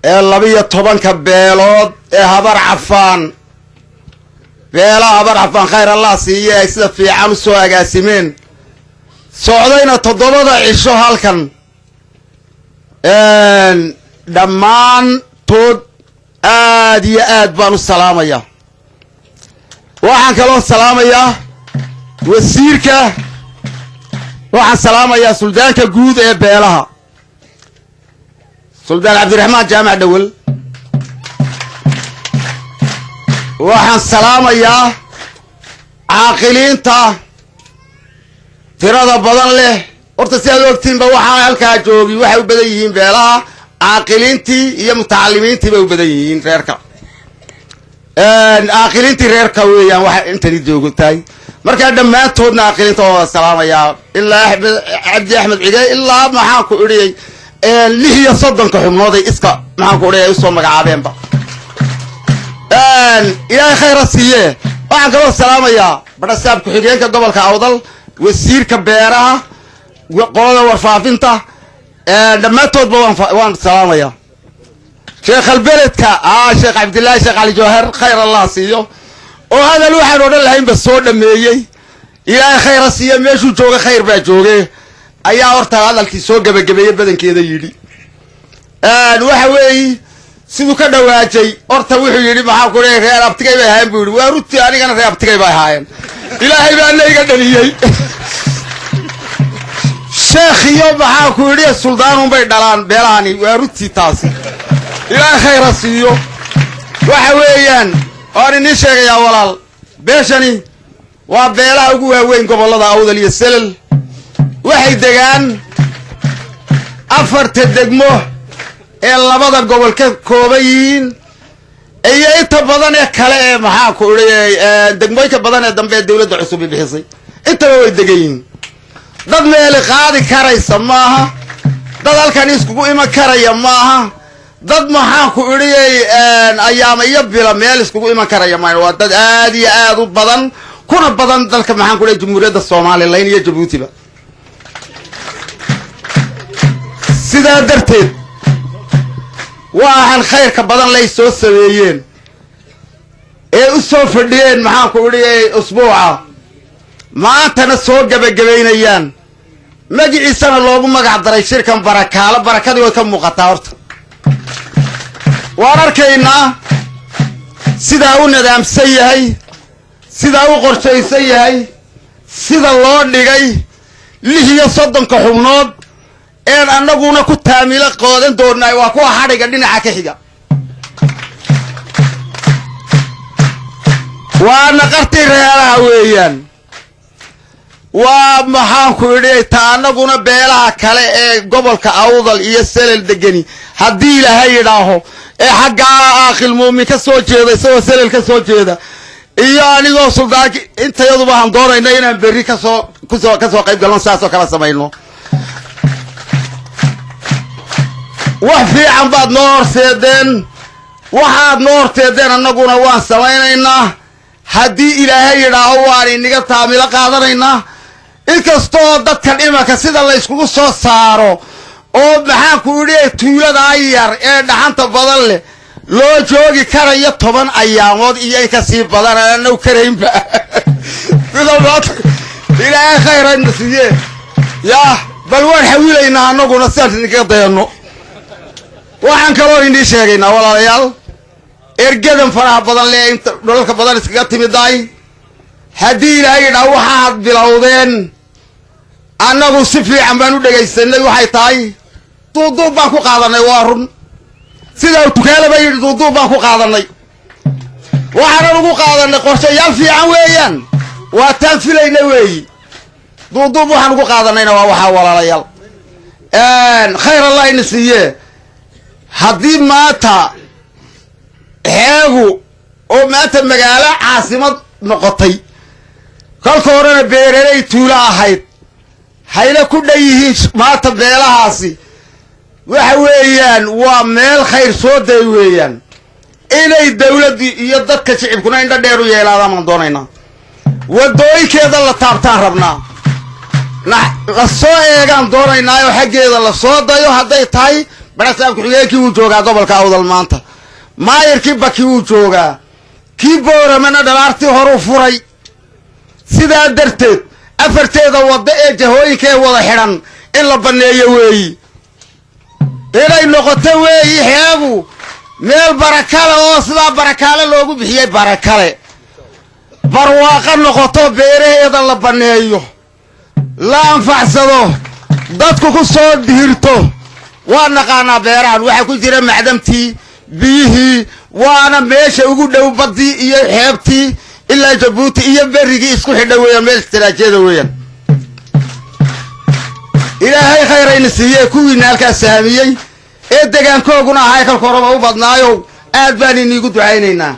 ee 12 beelood ee habar cafaan beelaha barxafan khayr allah siiye ay sida fiican u soo agaasimeen socdayna 7 cisho halkan dhammaantood aad iyo aad baan u salaamayaa waxaan kaloo salaamayaa wasiirka waxaan salaamayaa suldaanka guud ee beelaha suldaan cabdiraxmaan jaamac dhawal waxaan salaamayaa caaqiliinta tirada badan leh horta si aad ogtiinba waxaa halkaa joogi waxay u badan yihiin beelaha caaqiliintii iyo mutacalimiintii bay u badan yihiin reerka caaqiliintii reerka weeyaan waxa intani joogtahay markaa dhammaantoodna caaqiliinta waa salaamayaa ilaa cabdi axmed cige ilaa maxaan ku idhiyey 36 xubnooday iska maxaan ku idhiyay usoo magacaabeenba ilaahay khayra siiye waxaan kaloo salaamayaa badhasaab ku-xigeenka gobolka awdal wasiirka beeraha qolada warfaafinta dhammaantoodba waan salaamayaa sheekh albeledka sheekh cabdillaahi sheekh cali jawhar khayr allah siiyo oo hadal waxaan odhan lahaynba soo dhameeyey ilaahay khayra siiye meeshuu jooga khayr baa jooge ayaa horta hadalkii soo gabagabeeyey badankeeda yidhi waxa weeye siduu ka dhawaajay horta wuxuu yidhi maxaa ku leeyahay reer abtigay bay ahaayeen buu yidhi waa runtii anigana reer abtigay bay ahaayeen ilaahay baa nayga dhaliyey sheekh iyo maxaa ku yidhi suldaanun bay dhalaan beelahani waa runtii taasi ilaahay khayra siiyo waxa weeyaan waan inii sheegayaa walaal beeshani waa beelaha ugu waaweyn gobollada awdal iyo selal waxay degaan 4 degmo ee labada gobol ka kooban yihiin iyo inta badan ee kale ee maxaa ku idhiyay degmooyinka badan ee dambe dawladda cusub ay bixisay intaba way degan yihiin dad meel qaadi karaysa maaha dad halkan iskugu iman karaya maaha dad maxaa ku idhiyay ayaama iyo bila meel iskugu iman karaya maaha waa dad aad iyo aad u badan kuna badan dalka maxaan ku idhiyay jamhuuriyadda Soomaaliland iyo Djibouti ba sidaa darteed waxaan khayrka badan lay soo sameeyeen ee u soo fadhiyeen maxaan ku idhiyay usbuuca maantana soo gabagabeynayaan magaciisana loogu magac daray shirkan barakaale barakadii way ka muuqataa horta waan arkaynaa sidaa u nidaamsan yahay sidaa u qorshaysan yahay sida loo dhigay 36 xubnood een annaguna ku taamilo qoodan doonaa waa kuwa xadhiga dhinaca ka xiga waana qarti reeraha weeyaan waa maxaan ku idhi ta annaguna beelaha kale ee gobolka awdal iyo selal degani haddii ilaahay yidhaaho ee xagga aakhil muumin ka soo jeeda isagoo selal ka soo jeeda iyo anigoo suldaanki intayaduba aan doonayna inaan berri kasoo qayb galno saasoo kala samayno wax fiican baad noo horseedeen waxaad noo horteedeen annaguna waan samaynaynaa haddii ilaahay yidhaaho waan inaga taamilo qaadanaynaa inkastoo dadkan imanka sida la yskugu soo saaro oo maxaan ku idhi tuuladaa yar ee dhaxanta badan leh loo joogi karayo 10 ayaamood iyo in ka sii badan aanan u karaynba sida maanta ilaahay khayran siiye yaa bal waan xawilaynaa annaguna sidaas idinkaga dayano waxaan kaloo idin sheegaynaa walaalayaal ergadan faraha badan leh inta dholalka badan iskaga timiday haddii ilaahay yidhaah waxaad bilowdeen annagu si fiican baan u dhegaysanay waxay tahay duuduub baan ku qaadanay waa run sidaa tukaale ba yidhi duuduub baan ku qaadanay waxaanan ugu qaadanay qorshayaal fiican weeyaan waa taan filayna weeyi duuduub waxaan ugu qaadanayna waa waxaa walaalayaal khayr allah ina siiye haddii maanta xeegu oo maanta magaalo caasimad noqotay kolka horena beeraley tuulo ahayd hayna ku dhan yihiin maanta beelahaasi waxa weeyaan waa meel khayr soo day weeyaan inay dawladdii iyo dadka shicibkuna indha dheer u yeelaadaan baan doonaynaa waddooyinkeeda la taabtaan rabnaa la soo eegaan doonaynaa oo xaggeeda la soo dayo hadday tahay barasaab ku-xigeenkii wuu joogaa gobolka awdal maanta maayirkii baki wuu joogaa kii booramana dhalaartii horu furay sidaa darteed afarteeda wadda ee jahooyinka ee wada xidhan in la banneeyo weeyi inay noqoto weeyi xeegu meel barakale oo sidaa barakaale loogu bixiyey barakale barwaaqa noqoto beeraheeda la banneeyo la anfacsado dadku ku soo dhihirto waa naqaanaa beerahan waxaa ku jira macdamtii biyihii waana meesha ugu dhow baddii iyo xeebtii ilaa jabuuti iyo berrigii isku xidha weeyaan meel istiraatiijiyada weeyaan ilaahay khayrayna siiyey kuwiina halkaas sahamiyey ee degaankooguna ahay kalka horeba u badnaayow aad baan iniigu ducaynaynaa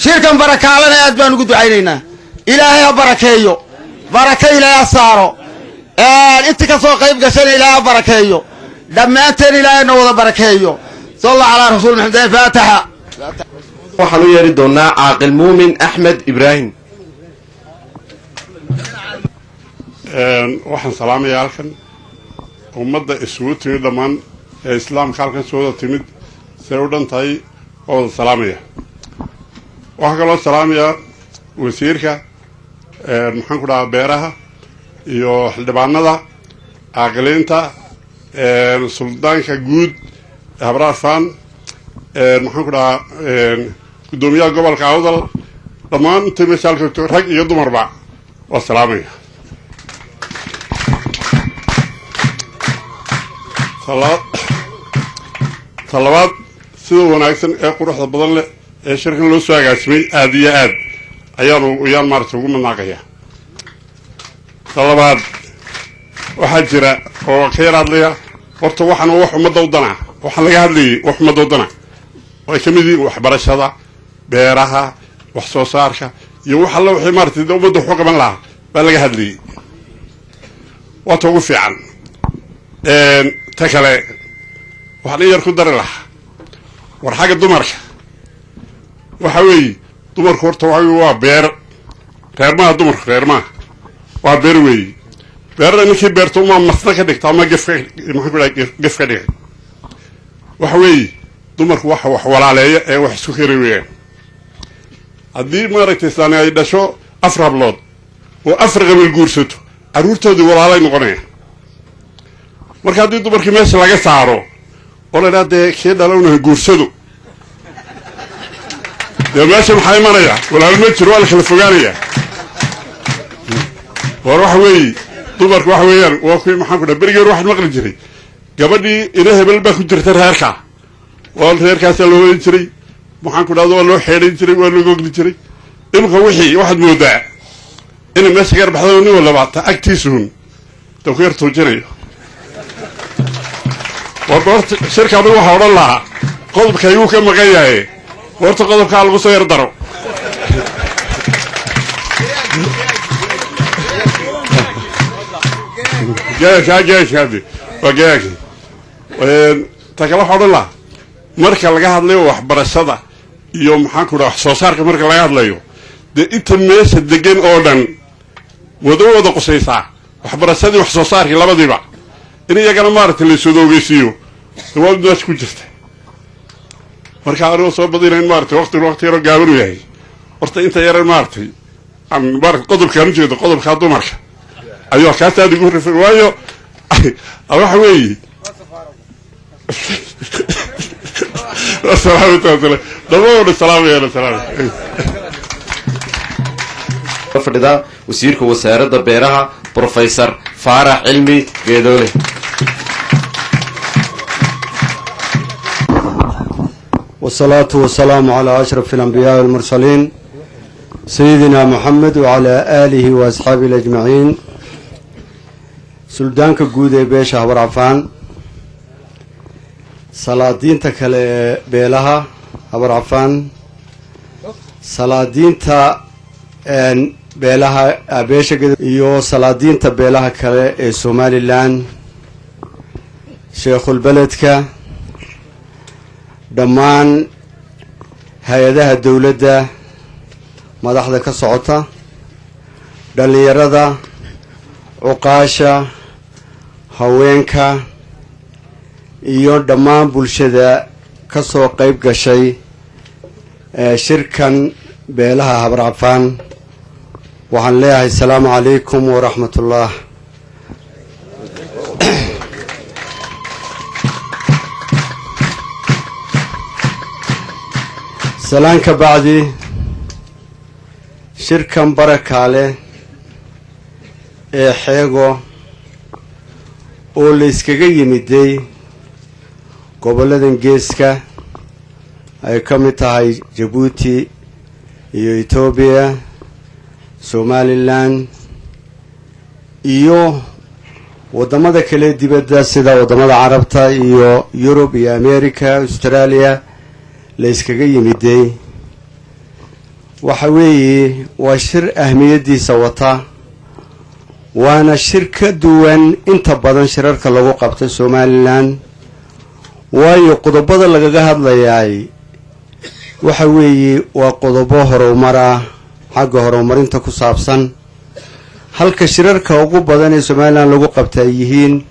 shirkan barakaalena aad baan ugu ducaynaynaa ilaahay ha barakeeyo baraka ilaahay ha saaro inti ka soo qayb gashana ilaahay ha barakeeyo dhammaanteen ilaahayna wada barakeeyo salla calaa rasuul maxamed faataxa waxaan u yeeri doonaa caaqil muumin axmed ibraahim waxaan salaamayaa halkan ummadda isugu timid dhammaan ee islaamka halkan soo wada timid say u dhan tahay waa wada salaamaya waxaa kaloo salaamayaa wasiirka maxaan ku dhahaa beeraha iyo xildhibaanada caaqiliinta suldaanka guud habraafaan maxaan ku dhahaa guddoomiyaha gobolka awdal dhammaan intay meesha halka rag iyo dumarba waa salaamaya talabaad sida wanaagsan ee quruxda badan leh ee shirkan loo soo agaasimay aada iyo aad ayaan maaragtay ugu madnaaqayaa talabaad waxaa jira oo ka yar hadlaya horta waxaan wax ummadda u dana waxaan laga hadlayay wax ummadda u dana oo ay ka mid yihiin waxbarashada beeraha wax soo saarka iyo wax alla wixii maaragtay ummadda waxu qaban lahaa baa laga hadlayay waata ugu fiican ta kale waxaan in yar ku dari lahaa war xagga dumarka waxa weeye dumarku horta waa beer reermaha dumarku reermaha waa beer weeye beerada ninkii beerto uma masna ka dhigta ama gef maxaan ku dhaha gef ka dhigay waxa weeye dumarku waxa wax walaaleeya ee wax isku keri weeyaan haddii maaragtay islaani ay dhasho 4 hablood oo 4 qabiil guursato carruurtoodii walaalay noqonayaan marka haddii dumarkii meesha laga saaro oo la idhaha dee kii dhalowna guursado dee meesha maxaa imanaya walaal ma jiro waa la kala fogaanayaa war waxa weeye dumarku waxa weeyaan waa kuwii maxaan ku dhaha berigeer waxaad maqli jiray gabadhii ina hebel baa ku jirta reerka waa reerkaasaa loo wadi jiray maxaan ku dhahda waa loo xeedhan jiray waa loo gogli jiray imika wixii waxaad moodaa inay meesha ka yarbaxdo nin walaba ta agtiisuun ta ku yar tuujinayo warba horta shirka anigu waxaa odhan lahaa qodobka ayuu ka maqan yahay horta qodobkaa lagu soo yar daro gaashkaadi waa gaashki ta kale waxaa odhan lahaa marka laga hadlayo waxbarashada iyo maxaan ku dhaha wax soo saarka marka laga hadlayo dee inta meesha degan oo dhan wada qusaysaa waxbarashadii wax soo saarkii labadiiba in iyagana maaragtay laysooda ogeysiiyo waa meesha ku jirta marka anigoo soo badinayn maaragtay waqti yaroo gaabanu yahay horta inta yaran maaragtay aan maaragtay qodobkaan ujeedo qodobkaa dumarka ayuu kaas aada igu rifay waayo waxa weeye fadhida wasiirka wasaaradda beeraha professor faarax cilmi geedoole والصلاة والسلام على أشرف الأنبياء والمرسلين سيدنا محمد وعلى آله وأصحابه الأجمعين سلطانك جودة بيش أبو عفان صلاة تكل بيلها أبو عفان صلاة تا بيلها بيش يو صلاة تا بيلها كلا سومالي لان شيخ البلد كا dhammaan hay-adaha dowladda madaxda ka socota dhallinyarada cuqaasha haweenka iyo dhammaan bulshada ka soo qayb gashay shirkan beelaha habar cafaan waxaan leeyahay asalaamu calaykum waraxmatullah. salaan ka bacdi shirkan barakaale ee xeego oo la iskaga yimiday gobolladan geeska ay ka mid tahay Jabuuti iyo Ethiopia, Somaliland iyo wadamada kale dibadda sida wadamada Carabta iyo Europe iyo America, Australia la iskaga yimiday. waxa weeye waa shir ahmiyadiisa wata, waana shir ka duwan inta badan shirarka lagu qabto Somaliland, waayo qodobada lagaga hadlayay waxa weeye waa qodobo horumar ah xagga horumarinta ku saabsan, halka shirarka ugu badan ee Somaliland lagu qabtay yihiin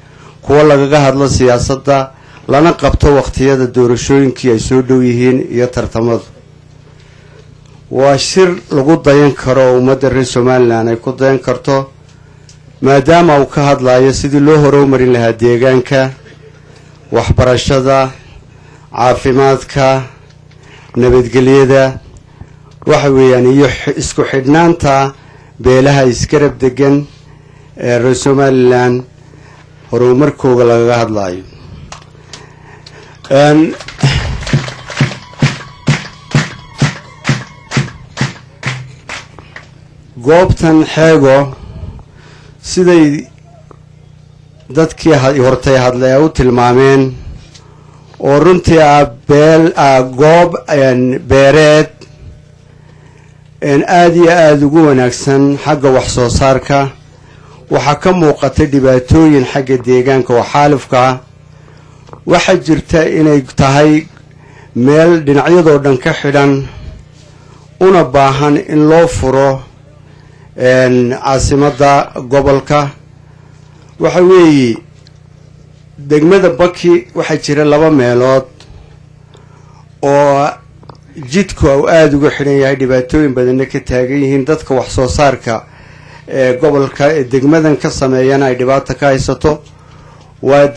kuwa lagaga hadlo siyaasadda lana qabto waqtiyada doorashooyinkii ay soo dhow yihiin iyo tartamada. waa shir lagu dayan karo ummadda reer Somaliland ay ku dayan karto, maadaama uu ka hadlayo sidii loo horumarin lahaa deegaanka, waxbarashada, caafimaadka, nabadgelyada, waxa weeyaan iyo isku xidhnaanta beelaha iskarab degan ee reer Somaliland horumarkooda lagaga hadlayo. goobtan xeego siday dadkii hortay hadlay u tilmaameen oo runtii goob beereed aad iyo aada ugu wanaagsan xagga wax soo saarka. waxaa ka muuqatay dhibaatooyin xagga deegaanka oo xaalufka ah. waxaa jirta inay tahay meel dhinacyadoo dhan ka xidhan una baahan in loo furo caasimadda gobolka. waxa weeye degmada Baki waxaa jira laba meelood oo jidku uu aada uga xidhan yahay, dhibaatooyin badanna ka taagan yihiin. dadka wax soo saarka ee gobolka ee degmadan ka sameeyana ay dhibaato ka haysato. waa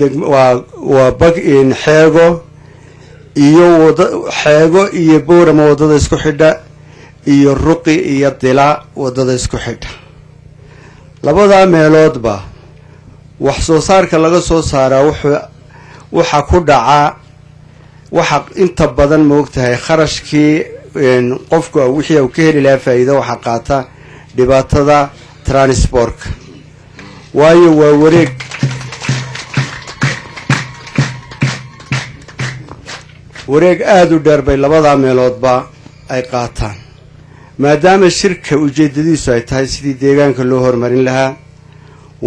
xeego iyo xeego iyo Boorama wadada isku xidha iyo Ruqi iyo Dila wadada isku xidha. labada meeloodba wax soo saarka laga soo saaraa waxa ku dhaca waxa inta badan moogtahay kharashkii qofku wixii uu ka heli lahaa faa'iido waxa qaata dhibaatada transportka, waayo waa wareeg aada u dheer bay labada meeloodba ay qaataan. maadaama shirka ujeedadiisu ay tahay sidii deegaanka loo horumarin lahaa,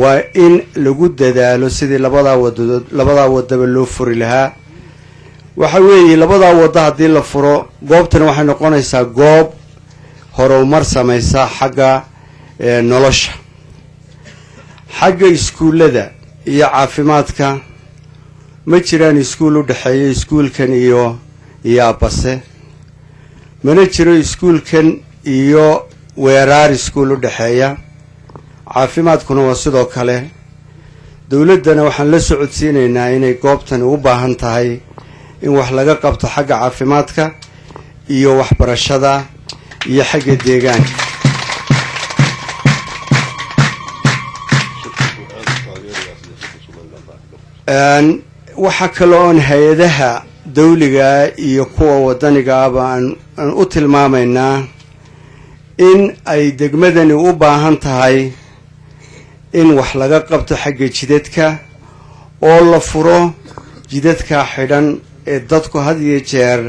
waa in lagu dadaalo sidii labadaa wadaba loo furi lahaa. waxa weeye labadaa waddo haddii la furo, goobtani waxay noqonaysaa goob horumar samaysa xagga nolosha. xagga iskuullada iyo caafimaadka ma jiraan iskuul u dhexeeya iskuulkan iyo Abase, mana jiro iskuulkan iyo Weeraar iskuul u dhexeeya. caafimaadkuna waa sidoo kale. dowladdana waxaan la socodsiinaynaa inay goobtani u baahan tahay in wax laga qabto xagga caafimaadka iyo waxbarashada iyo xagga deegaanka. waxa kale oon hay-adaha dawliga iyo kuwa wadaniga ahba aan u tilmaamaynaa in ay degmadani u baahan tahay in wax laga qabto xagga jidadka oo la furo jidadka xidhan ee dadku had iyo jeer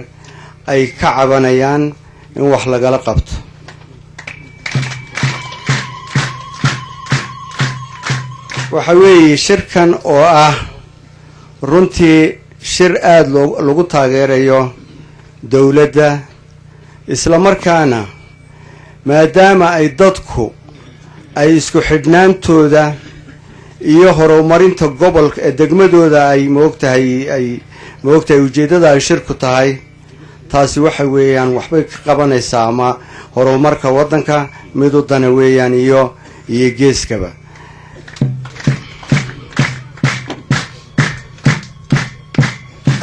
ay ka cabanayaan in wax lagala qabto. waxa weeye shirkan oo ah runtii shir aada lagu taageerayo dowladda, isla markaana maadaama ay dadku ay isku xidhnaantooda iyo horumarinta gobolka ee degmadooda ay moogtahay ujeeddada ay shirku tahay, taasi waxa weeyaan waxbay ka qabanaysaa ama horumarka waddanka mid u dana weeyaan iyo geeskaba.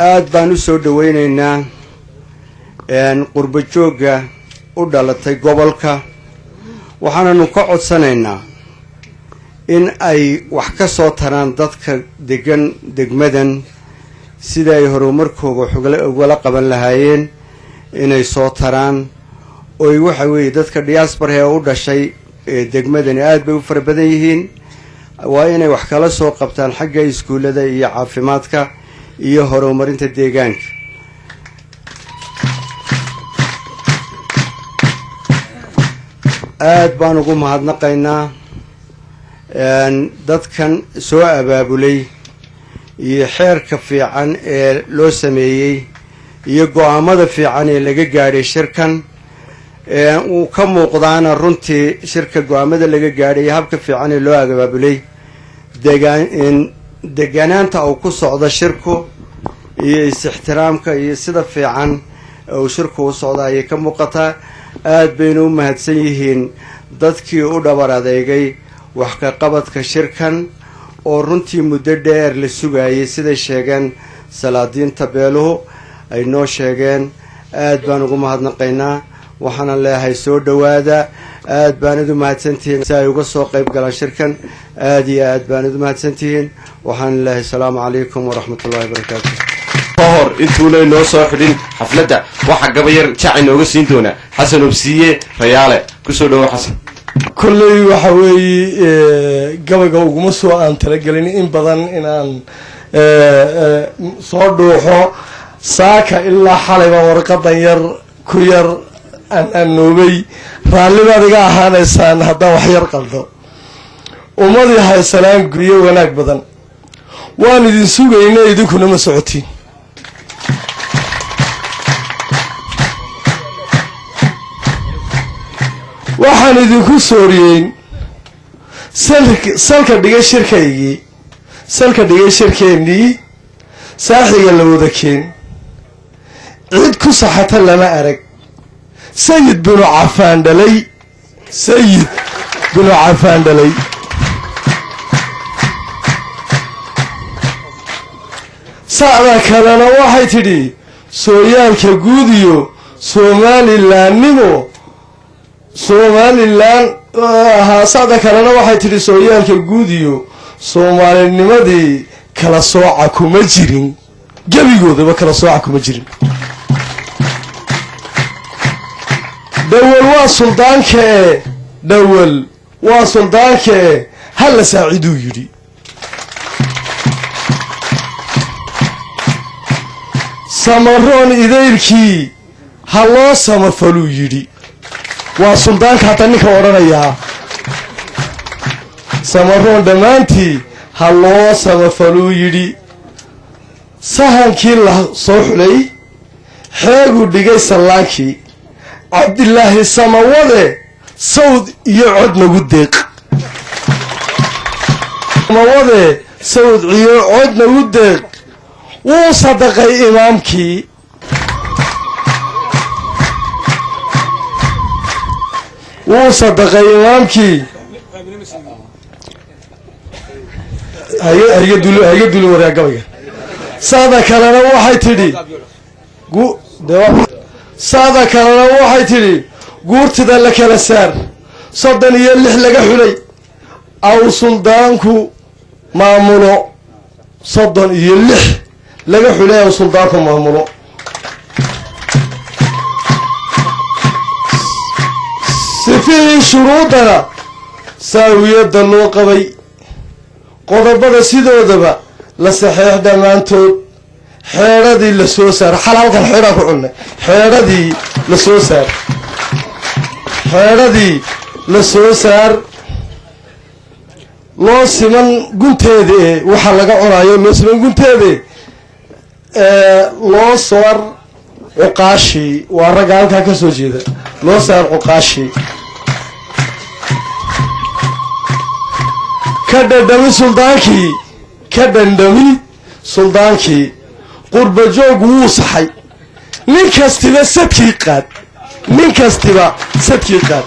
aad baan u soo dhawaynaynaa qurbo joogga u dhalatay gobolka waxaananu ka codsanaynaa in ay wax ka soo taraan dadka degan degmadan sida ay horumarkooga ugala qaban lahaayeen inay soo taraan oy waxa weeye dadka diaspora ee u dhashay degmadani aad bay u fara badan yihiin waa inay wax kala soo qabtaan xagga iskuullada iyo caafimaadka iyo horumarinta deegaanka. aad baan ugu mahadnaqaynaa dadkan soo abaabulay iyo xeerka fiican ee loo sameeyey iyo go-aamada fiican ee laga gaadhay shirkan uu ka muuqdaana runtii shirka go-aamada laga gaadhay iyo habka fiican ee loo abaabulay deganaanta uu ku socdo shirku iyo is-ixtiraamka iyo sida fiican uu shirku u socda ayay ka muuqataa. aad baynu u mahadsan yihiin dadkii u dhabar adeegay wax ka qabadka shirkan oo runtii muddo dheer la sugayay siday sheegeen salaadiinta beeluhu ay noo sheegeen. aad baan ugu mahadnaqaynaa waxaana leeyahay soo dhowaada. aad baanad u mahadsantihiin si ay uga soo qayb galaan shirkan. aad iyo aad baanad u mahadsantihiin waxaan leeyahay asalaamu calaykum waraxmatullahi wabarakaatu. kahor intuuna inoo soo xidhin xafladda waxaa gabayar jac inooga siin doona xasan obsiye rayaale kusoo dhawo xasan. kolley waxa weeye gabayga uguma soo aan talagelin in badan inaan soo dhuuxo saaka ilaa xalayba warqadan yar ku yar aan noobay raallibaad iga ahaanaysaan haddaan wax yar qaldo. ummadii haysanaan guryo wanaag badan waan idin sugayna idinkuna ma socotiin. waxaan idinku sooriyeyn salka dhigay shirkaygii salka dhigay shirkeennii saaxiga la wada keen cid ku saxata lama arag sayid binu cafaan dhalay sayid binu cafaan dhalay. sacda kalena waxay tidhi sooyaalka guud iyo somalilandnimo somalilan ahaa. sacda kalena waxay tidhi sooyaalka guud iyo soomaalinimadii kala sooca kuma jirin gebigoodaba kala sooca kuma jirin. dhawal waa suldaanka dhawal waa suldaanka hala saaciduu yidhi. samaroon idaylkii ha loo samafaluu yidhi. waa suldaanka hadda ninka odhanayaa samaroon dhammaantii ha loo samafaluu yidhi. sahankii la soo xulay xeeguu dhigay sallaankii cabdilaahi samawade sawd iyo cod nagu deeq. samawade sawd iyo cod nagu deeq wuu sadaqay imaamkii. wuu sadaqay imaamkii. hayga duli waraa gabayga. saada kalena waxay tidhi saada kalena waxay tidhi guurtida la kala saar 36 laga xulay aw suldaanku maamulo 36 laga xulay aw suldaanku maamulo. sifihii shuruudana saawiyadda loo qabay qodobada sidoodaba la saxeex dhammaantood xeedhadii la soo saar xalaalkan xeedhaan ku cunnay xeedhadii la soo saar xeedhadii la soo saar loo siman gunteeda waxaa laga cunayo loo siman gunteeda loo saar cuqaashii waa ragga halkaa ka soo jeeda loo saar cuqaashii ka dhandhami suldaankii ka dhandhami suldaankii qurba joog wuu saxay nin kastiba sadkii qaad nin kastiba sadkii qaad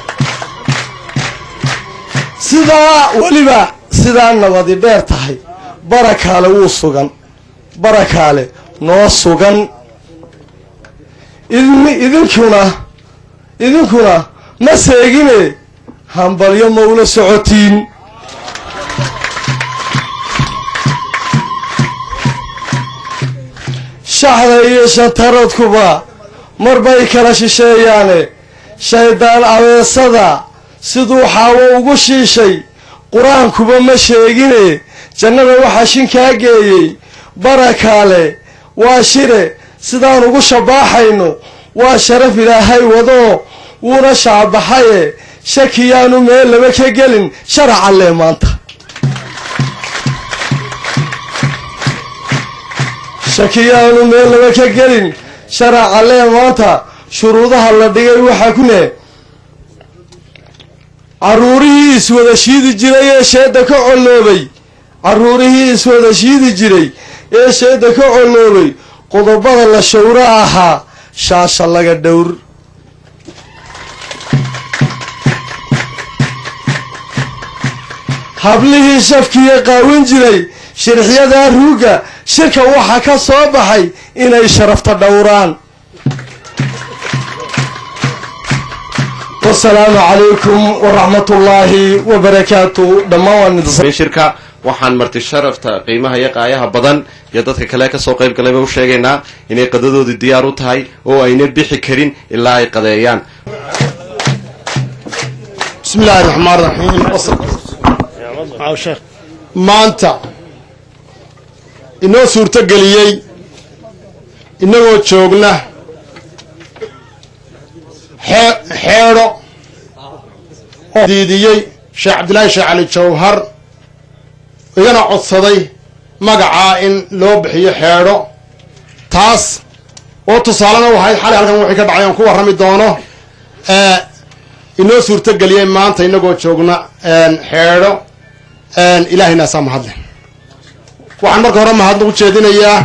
sidaa weliba sidaa nabadi dheer tahay barakaale wuu sugan barakaale noo sugan idinkuna ma seegine hambalyo ma ula socotiin shaxda iyo shantaradkuba mar bay kala shisheeyaane shaydaan abeesada siduu xaawo ugu shiishay qur-aankuba ma sheegine jannada waxaa shinkaa geeyey barakaale waa shire sidaan ugu shabaaxayno waa sharaf ilaahay wadoo wuuna shaabaxaye shakiyaanu meel laba ka gelin sharaca lee maanta shakiyaanu meel laba ka gelin sharaca lee maanta shuruudaha la dhigay waxaa ku ne carruurihii iswada shiidi jiray ee sheedda ka colloobay carruurihii iswada shiidi jiray ee sheedda ka colloobay qodobada la shawro ahaa shaasha laga dhowr hablihii shafkiiya qaawin jiray shirxyadaa ruugga shirka waxaa ka soo baxay inay sharafta dhowraan wasalaamu calaykum waraxmatullaahi wabarakaatu dhammaan shirka waxaan marti sharafta qiimaha iyo qaayaha badan iyo dadka kale ka soo qayb galayba u sheegaynaa inay qadadoodu diyaar u tahay oo ayna bixi karin ilaa ay qadeeyaan bismillaahi raxmaan raxiim maanta inoo suurtogeliyey inagoo joogna xeedho oo diidiyey sheekh cabdillaahi sheekh cali jawhar igana codsaday magacaa in loo bixiyo xeedho taas oo tusaalena wahayd xalay halkan wixii ka dhacay aan ku warrami doono inoo suurtogeliyey maanta inagoo joogna xeedho ilaahayna asaa mahadle waxaan marka hore mahadna u jeedinayaa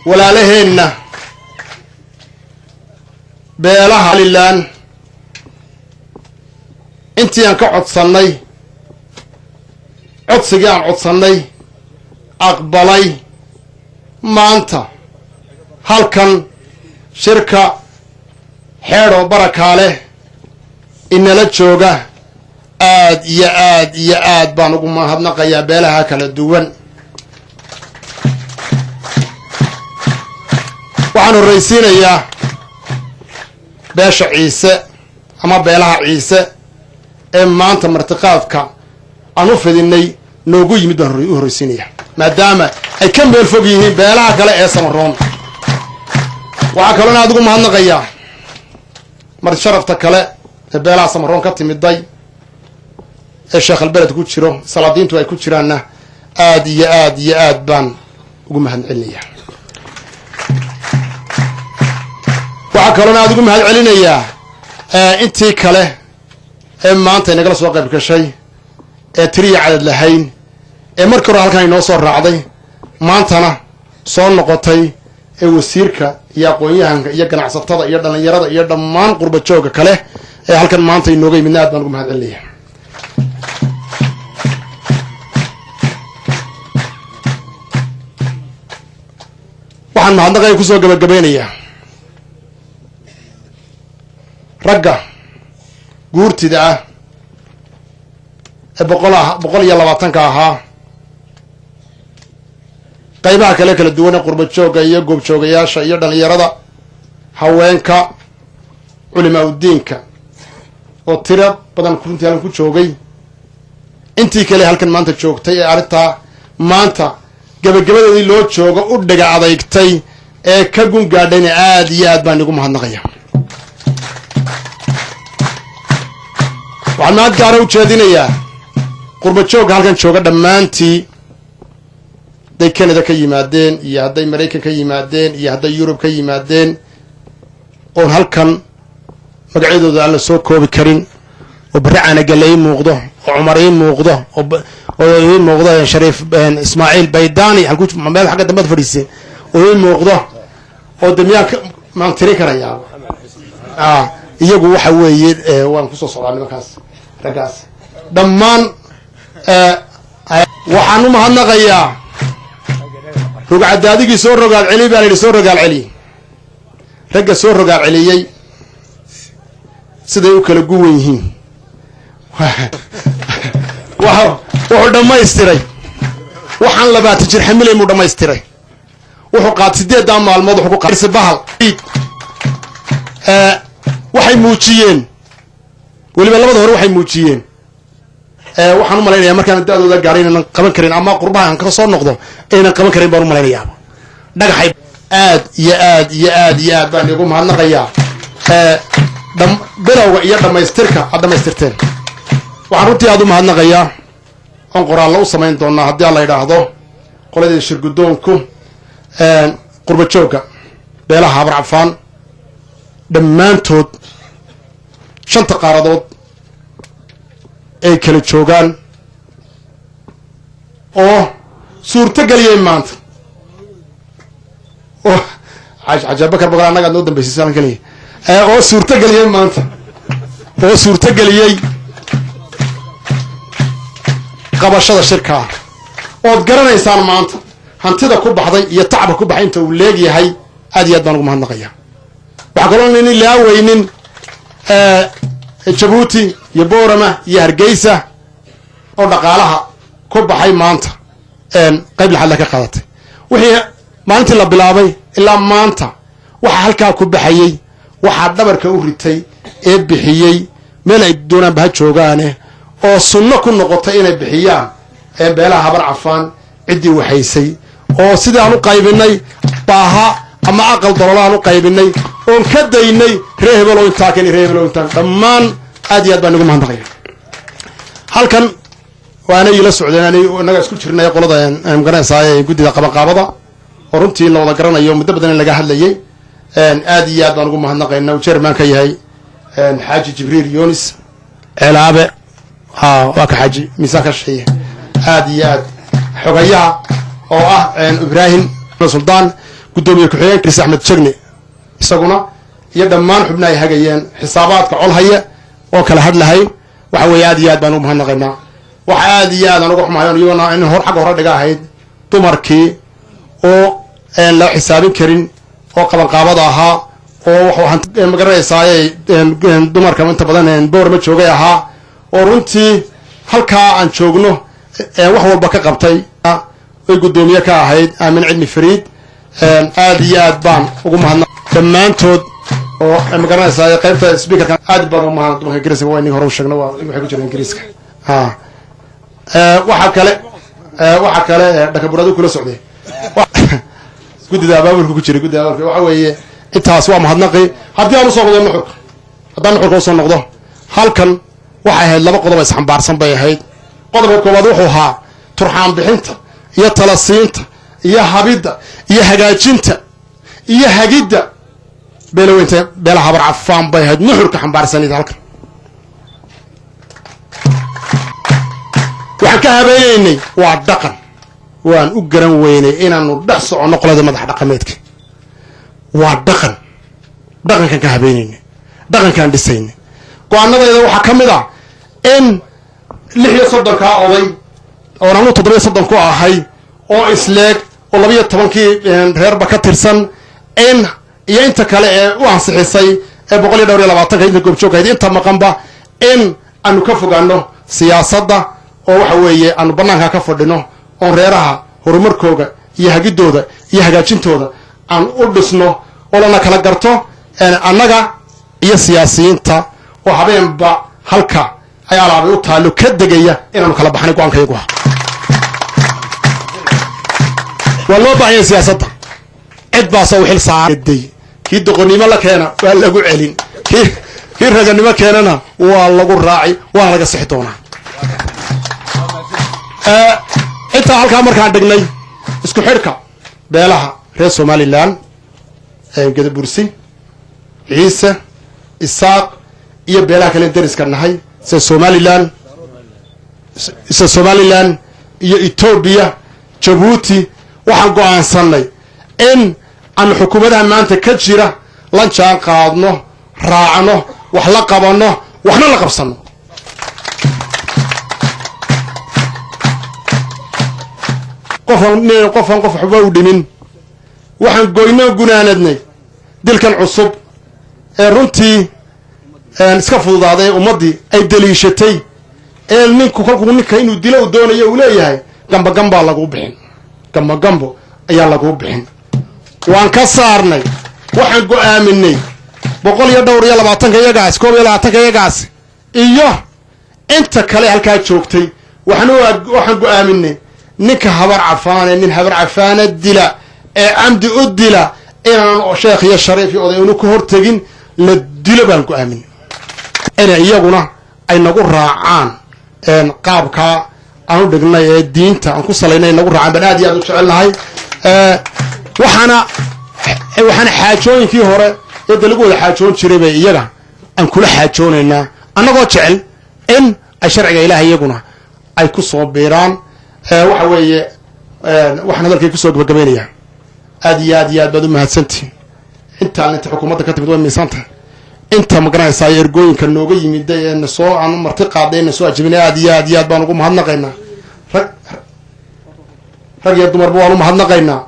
walaalaheenna beelaha lilan intii aan ka codsannay codsigii aan codsannay aqbalay maanta halkan shirka xeedho barakaale inala jooga aad iyo aad iyo aad baan ugu mahadnaqayaa beelaha kala duwan waxaan horraysiinayaa beesha ciise ama beelaha ciise ee maanta martiqaadka aan u fidinay noogu yimid baan u horraysiinayaa maadaama ay ka meel fog yihiin beelaha kale ee samaroon waxaa kaloona aad ugu mahadnaqayaa marti sharafta kale ee beelaha samaroon ka timiday ee sheekhalbeled ku jiro salaadiintu ay ku jiraanna aad iyo aad iyo aad baan ugu mahad celinayaa waxaa kaloona aad ugu mahad celinayaa intii kale ee maanta inagala soo qayb gashay ee tiriya cadad lahayn ee markii hore halkan inoo soo raacday maantana soo noqotay ee wasiirka iyo aqoon-yahanka iyo ganacsatada iyo dhallinyarada iyo dhammaan qurba joogga kale ee halkan maanta inooga yimidna aad baan ugu mahad celinaya waxaan mahadnaqaya kusoo gabagabeynayaa ragga guurtida ah ee boqol iyo labaatanka ahaa qaybaha kale kala duwan ee qurba joogga iyo goobjoogayaasha iyo dhallinyarada haweenka culimaa udiinka oo tiro badan runtii halkan ku joogay intii kale halkan maanta joogtay ee arrintaa maanta gabagabadeedii loo joogo u dhaga adeygtay ee ka gun gaadhayna aad iyo aad baan igu mahadnaqaya waxaan mahad gaara u jeedinayaa qurba joogga halkan jooga dhammaantii hadday canada ka yimaadeen iyo hadday maraykan ka yimaadeen iyo hadday yurub ka yimaadeen oon halkan magacyadooda aan la soo koobi karin oo barre caanagale ii muuqdo oo cumar ii muuqdo oo ii muuqdo shariif ismaaciil baydani meel xagga dambada fadhiisay oo ii muuqdo دميان ما تريكنا يا iyagu waxa weeye waan ku soo socdaa nimankaas ragaas dhammaan waxaan u mahadnaqayaa rugcadaadigii soo rogaal celi baan idhi soo rogaal celi ragga soo rogaal celiyey siday u kala guwan yihiin wuxuu dhammaystiray waxaan 20 jir xamilay muu dhammaystiray wuxuu qaad 8 maalmood wuxuu ku qaadisay bahal waxay muujiyeen waliba labada hore waxay muujiyeen waxaan u malaynayaa markaan daadooda gaaray inaan qaban karin ama qurbaha aan ka soo noqdo inaan qaban karin baan u malaynayaa dhagaxay aad baan ugu mahadnaqayaa bilowga iyo dhamaystirka aad dhamaystirteen waxaan runtii aad u mahadnaqayaa on qoraallo u samayn doonaa haddii aan la yidhaahdo qoladii shirgudoonku qurba joogga beelaha Habar Cafaan dhammaantood 5 qaaradood ay kala joogaan oo suurto galiyay maanta oo Bakar Boqor anaga noo dambeysay saan kaliya oo suurto galiyay maanta oo suurto galiyay qabashada shirka oo garanaysaan maanta hantida ku baxday iyo tacba ku baxay inta uu leeyahay aad iyo aad baan ugu mahadnaqayaa waxa kaloo in la weynin Djibouti iyo Boorama iyo Hargeysa oo dhaqaalaha ku baxay maanta qayb la xal ka qaadatay wixii maalintii la bilaabay ilaa maanta waxa halka ku baxayay waxa dhabarka u ritay ee bixiyay meel ay doonaan baa joogaane oo sunno ku noqotay inay bixiyaan beelaha Habar Cafaan cidii waxaysay oo sidaan u qaybinay baaha ama aqal dalolaan u qaybinay oo ka daynay reebelo inta kale reebelo inta dhammaan aad iyo aad baan ugu mahadnaqayaa halkan waana ila socdeen anaga isku jirnay qolada aan garanaysaay gudida qabanqaabada oo runtii la wada garanayo muddo badan in laga hadlayay aad iyo aad baan ugu mahadnaqaynaa chairman ka yahay Xaaji Jibriil Yunis Celaabe waa ka xaaji miisaanka shay aad iyo aad xogayaha oo ah Ibrahim Sultan gudoomiye ku xigeenka Chris Ahmed Chagni isaguna iyo dhammaan xubnaha ay hagayeen xisaabaadka colhaya oo kala hadlahay waxa weey aad iyo aad baan u mahadnaqaynaa waxa aad iyo aad aan ugu xumaayeen iyaguna in hor xaq hore dhiga ahayd dumarkii oo la xisaabin karin oo qabanqaabada ahaa oo waxaan magaranaysaay dumarka inta badan Boorama joogay ahaa oo runtii halkaa aan joogno wax walba ka qabtay ay gudoomiye ka ahayd Aamin Cilmi Fariid aad iyo aad baan ugu mahadnaq dhammaantood oo magaranaysaay qaybta speakerka aad baan ugu mahadnaq dumarka Ingiriiska waa inii hore u sheegnay waxay ku jiraan Ingiriiska waxa kale dhakaburadu kula socday gudida abaabulku ku jiray gudida abaabulka waxa weeye intaas waa mahadnaqi haddii aan u soo noqdo nuxurka haddaan nuxurka u soo noqdo halkan waxay ahayd 2 qodob is xambaarsan bay ahayd qodobka koowaad wuxuu ahaa turxaan bixinta iyo talasiinta iyo habida iyo hagaajinta iyo hagida beelaweynta beelaha Habar Cafaan bay ahayd nuxurka xambaarsanid halkan waxaan ka habeeynay waa dhaqan waan u garan weynay inaanu dhex socono qolada madax dhaqameedka waa dhaqankan ka habeeynay dhaqankan dhisayna go'aanadeeda waxa kamid ah in 36 ka oday oo aanu 37 ku ahay oo isleeg oo 12 reerba ka tirsan in iyo inta kale ee u ansixisay ee 120 inta goob joogay inta maqanba in aanu ka fogaano siyaasadda oo waxa weeye aanu banaanka ka fadhino oo reeraha horumarkooda iyo hagidooda iyo hagaajintooda aan u dhisno oo lana kala garto annaga iyo siyaasiyiinta oo habeenba halka ay alaabay u taalo ka degaya inaanu kala baxnay go'aankaygu waa loo baahan siyaasadda cid baa soo xil saaray kii doqonnimo la keena waa lagu celin kii raganimo keenana waa lagu raaci waa laga sixi doonaa inta halka markaan dhignay isku xirka beelaha reer Somaliland Gadabursi Ciise Isaaq iyo beelaha kale dariska nahay Somaliland iyo Ethiopia Djibouti waxaan go'aansanay in aan xukuumadaha maanta ka jira la jaan qaadno raacno wax la qabanno waxna la qabsanno qofan qof waxba u dhimin waxaan goynoo gunaanadnay dilkan cusub ee runtii iska fududaaday ummaddii ay daliishatay ee ninku kolkuu ninka inuu dilo u doonayo uu leeyahay gambagambaa laguu bixin gambagambo ayaa laguu bixin waan ka saarnay waxaan go'aaminay 122 iyagaas 122 iyagaas iyo inta kale halkaa joogtay waxaan go'aaminay ninka habar cafaane nin habar cafaana dila ee camdi u dila inaan sheekh iyo shariif iyo odaynu ka hortagin la dilo baan go'aaminay inay iyaguna ay nagu raacaan qaabka aan u dhignay ee diinta aan ku salaynay nagu raacaan baan aad iyo aad u jecelnahay waxaana xaajooyinkii hore ee dalagu wada xaajoon jiray bay iyaga aan kula xaajoonaynaa annagoo jecel in ay sharciga ilaahay iyaguna ay ku soo biiraan waxa weeye waxaan hadalkay ku soo gabagabaynayaa aad iyo aad iyo aad baad u mahadsantihiin intaan inta xukuumadda ka timid way miisantahay inta magaranaysaa ergooyinka nooga yimid ee na soo aan marti qaaday na soo ajibinay aad iyo aad iyo aad baan ugu mahadnaqaynaa rag iyo dumarba waan u mahadnaqaynaa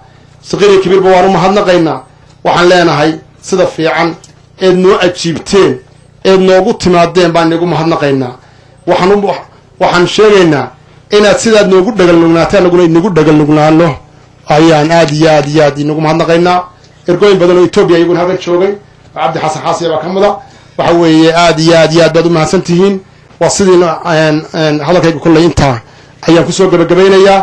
saqiir iyo kabiirba waan u mahadnaqaynaa waxaan leenahay sida fiican eed noo ajiibteen eed noogu timaadeen baan inagu mahadnaqaynaa waxaan sheegaynaa inaad sidaad noogu dhagalnugnaato anaguna inagu dhagalnugnaano ayaan aad iyo aad iyo aad inagu mahadnaqaynaa ergooyin badan oo etoobiya iyaguna halkan joogay cabdi xasan xaasiya baa ka mida waxa weeye aad iyo aad iyo aad baad u mahadsan tihiin waa sidii hadalkayga kolley intaa ayaan kusoo gabagabaynayaa